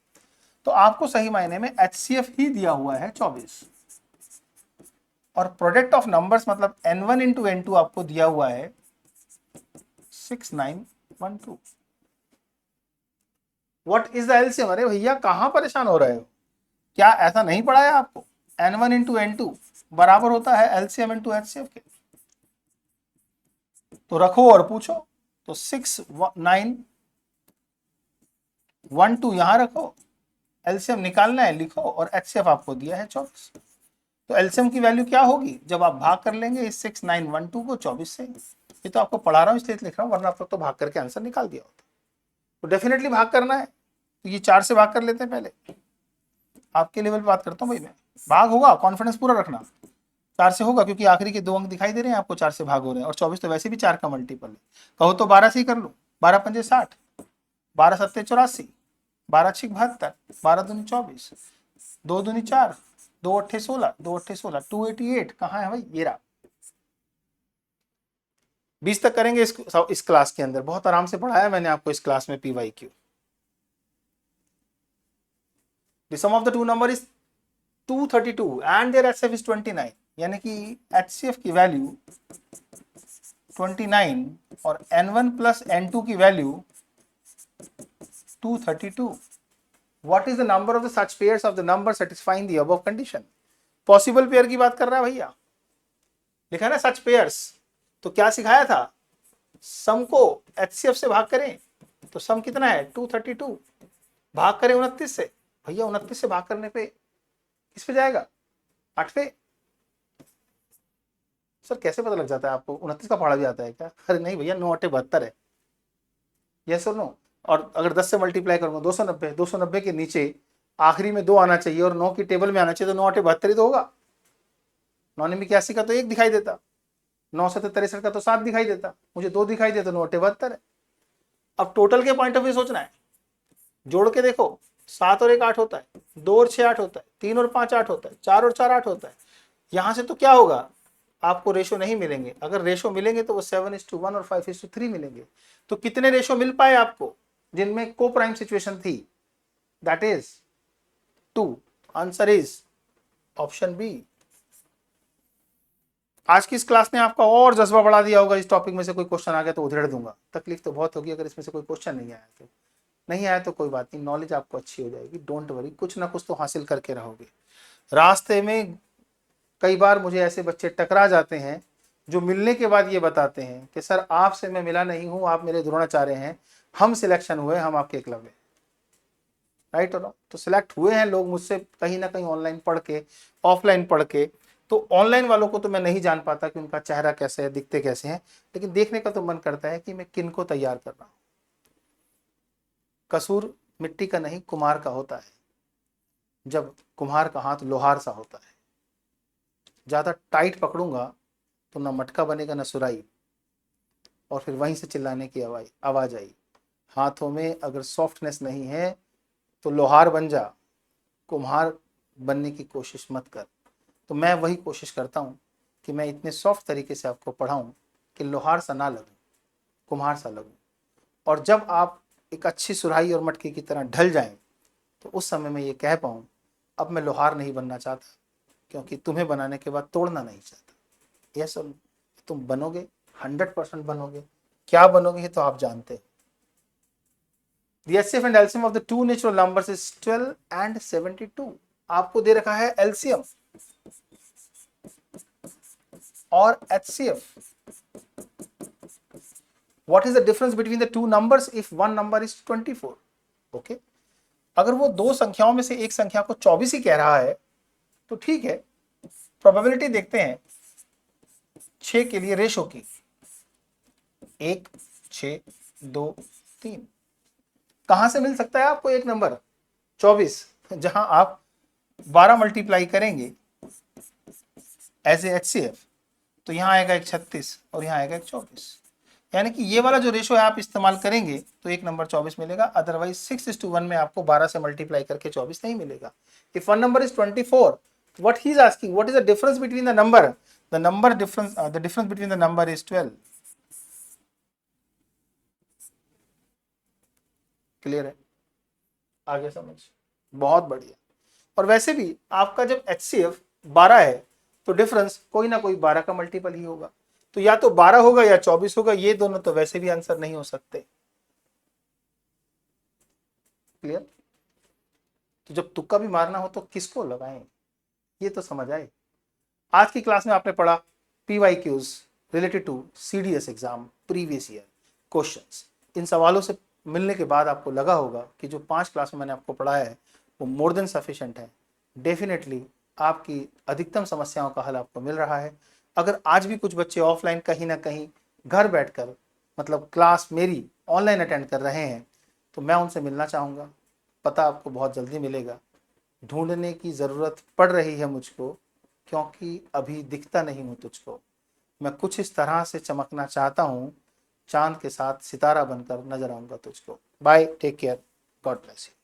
तो आपको सही मायने में एचसीएफ ही दिया हुआ है 24, और प्रोडक्ट ऑफ नंबर्स मतलब n1 इंटू n2 आपको दिया हुआ है 6912। What is the LCM? अरे भैया कहां परेशान हो रहे हो, क्या ऐसा नहीं पढ़ा है आपको? n1 इंटू n2 बराबर होता है एलसीएम इंटू एचसीएफ के। तो रखो और पूछो। तो 6912 यहां रखो, एलसीएम निकालना है लिखो, और एचसीएफ आपको दिया है 24। तो एलसीएम की वैल्यू क्या होगी जब आप भाग कर लेंगे इस 6912 को 24 से? ये तो आपको पढ़ा रहा हूं इसलिए लिख रहा हूं, वरना आप तो भाग करके आंसर निकाल दिया होता। तो डेफिनेटली भाग करना है, तो ये 4 से भाग कर लेते हैं पहले। आपके लेवल पे बात करता हूँ भाई मैं। भाग होगा, कॉन्फिडेंस पूरा रखना। 4 से होगा क्योंकि आखिरी के 2 अंक दिखाई दे रहे हैं आपको, 4 से भाग हो रहे हैं, और 24 तो वैसे भी 4 का मल्टीपल है। कहो तो 12 से ही कर लो। 12 पंजे 60, 12 सत्ते 84, 12 छिक 72, 12 दूनी 24, 2 दूनी 4, 2 अट्ठे 16, 2 अट्ठे 16, 288 कहाँ है भाई? ये रहा। 20 तक करेंगे इस क्लास के अंदर। बहुत आराम से पढ़ाया मैंने आपको इस क्लास में PYQ. The sum of the two number is 232 and their HCF is 29, यानी कि HCF की वैल्यू 29 और N1 प्लस N2 की value 232। What is the number of the such pairs of the number satisfying the above condition? Possible pair की बात कर रहा है भैया, लिखा है ना सच पेयर्स। तो क्या सिखाया था? सम को HCF से भाग करें, तो सम कितना है 232, भाग करें 29 से। भैया 29 से भाग करने पे किस पे जाएगा? 8 पे। सर कैसे पता लग जाता है आपको? 29 का पढ़ा भी आता है क्या? अरे नहीं भैया, 9 8 72 है। यस और नो। और अगर 10 से मल्टीप्लाई करूंगा 290, 290 के नीचे आखिरी में 2 आना चाहिए और 9 की टेबल में आना चाहिए, तो 9 8 72 ही तो होगा। 9 में 81 का तो 1 दिखाई देता, 9 7 63 का तो 7 दिखाई देता, मुझे 2 दिखाई देता, 9 8 72 है। अब टोटल के पॉइंट ऑफ व्यू सोचना है, जोड़ के देखो। 7 और 1 8 होता है, 2 और 6 8 होता है, 3 और 5 8 होता है, 4 और 4 8 होता है। यहां से तो क्या होगा? आपको रेशो नहीं मिलेंगे। अगर रेशो मिलेंगे तो वो 7:1 और 5:3 मिलेंगे। तो कितने रेशो मिल पाए आपको जिनमें को प्राइम सिचुएशन थी? That is 2। Answer is option B. आज की इस क्लास ने आपका और जज्बा बढ़ा दिया होगा। इस टॉपिक में से कोई क्वेश्चन आ गया तो उधेड़ दूंगा। तकलीफ तो बहुत होगी अगर इसमें से कोई क्वेश्चन नहीं आया तो। नहीं आया तो कोई बात नहीं, नॉलेज आपको अच्छी हो जाएगी। डोंट वरी, कुछ ना कुछ तो हासिल करके रहोगे। रास्ते में कई बार मुझे ऐसे बच्चे टकरा जाते हैं जो मिलने के बाद ये बताते हैं कि सर आपसे मैं मिला नहीं हूं, आप मेरे द्रोणाचार्य हैं, हम सिलेक्शन हुए, हम आपके एकलव्य। राइट और तो सिलेक्ट हुए हैं लोग मुझसे कहीं ना कहीं ऑनलाइन पढ़ के, ऑफलाइन पढ़ के। तो ऑनलाइन वालों को तो मैं नहीं जान पाता कि उनका चेहरा कैसे है, दिखते कैसे हैं, लेकिन देखने का तो मन करता है कि मैं किन को तैयार कर रहा हूं। कसूर मिट्टी का नहीं कुम्हार का होता है, जब कुम्हार का हाथ लोहार सा होता है। ज़्यादा टाइट पकड़ूंगा तो ना मटका बनेगा ना सुराई, और फिर वहीं से चिल्लाने की आवाज़ आई। हाथों में अगर सॉफ्टनेस नहीं है तो लोहार बन जा, कुम्हार बनने की कोशिश मत कर। तो मैं वही कोशिश करता हूँ कि मैं इतने सॉफ्ट तरीके से आपको पढ़ाऊँ कि लोहार सा ना लगूँ, कुम्हार सा लगूँ। और जब आप एक अच्छी सुराही और मटके की तरह ढल जाएं तो उस समय मैं ये कह पाऊँ, अब मैं लोहार नहीं बनना चाहता, क्योंकि तुम्हें बनाने के बाद तोड़ना नहीं चाहता। यह सब तुम बनोगे, 100% बनोगे। क्या बनोगे ये तो आप जानते हो। The HCF and LCM of the two natural numbers is 12 and 72। आपको दे रखा है LCM और HCF। What is the difference between the two numbers if one number is 24? Okay? अगर वो दो संख्याओं में से एक संख्या को 24 ही कह रहा है तो ठीक है। प्रोबेबिलिटी देखते हैं 6 के लिए रेशो की, 1 6 2 3। कहां से मिल सकता है आपको एक नंबर 24? जहां आप 12 मल्टीप्लाई करेंगे एज ए HCF तो यहां आएगा एक 36 और यहां आएगा एक 24। यानी कि ये वाला जो रेशो है आप इस्तेमाल करेंगे तो एक नंबर 24 मिलेगा, अदरवाइज 6:1 में आपको 12 से मल्टीप्लाई करके 24 नहीं मिलेगा। If one number is 24, what he is asking, what is the difference between the number? The difference between the number is 12. Clear है? आगे समझ, बहुत बढ़िया। और वैसे भी आपका जब HCF 12 है तो डिफरेंस कोई ना कोई 12 का मल्टीपल ही होगा, तो या तो 12 होगा या 24 होगा, ये दोनों तो वैसे भी आंसर नहीं हो सकते। क्लियर? तो जब तुक्का भी मारना हो तो किसको लगाएं, ये तो समझ आए। आज की क्लास में आपने पढ़ा PYQs related to CDS exam previous year questions. इन सवालों से मिलने के बाद आपको लगा होगा कि जो 5 क्लास में मैंने आपको पढ़ाया है वो मोर देन सफिशिएंट है। डेफिनेटली आपकी अधिकतम समस्याओं का हल आपको मिल रहा है। अगर आज भी कुछ बच्चे ऑफलाइन कहीं ना कहीं घर बैठकर मतलब क्लास मेरी ऑनलाइन अटेंड कर रहे हैं तो मैं उनसे मिलना चाहूँगा। पता आपको बहुत जल्दी मिलेगा। ढूंढने की ज़रूरत पड़ रही है मुझको, क्योंकि अभी दिखता नहीं हूँ तुझको। मैं कुछ इस तरह से चमकना चाहता हूँ, चांद के साथ सितारा बनकर नजर आऊंगा तुझको। Bye, take care, God bless you.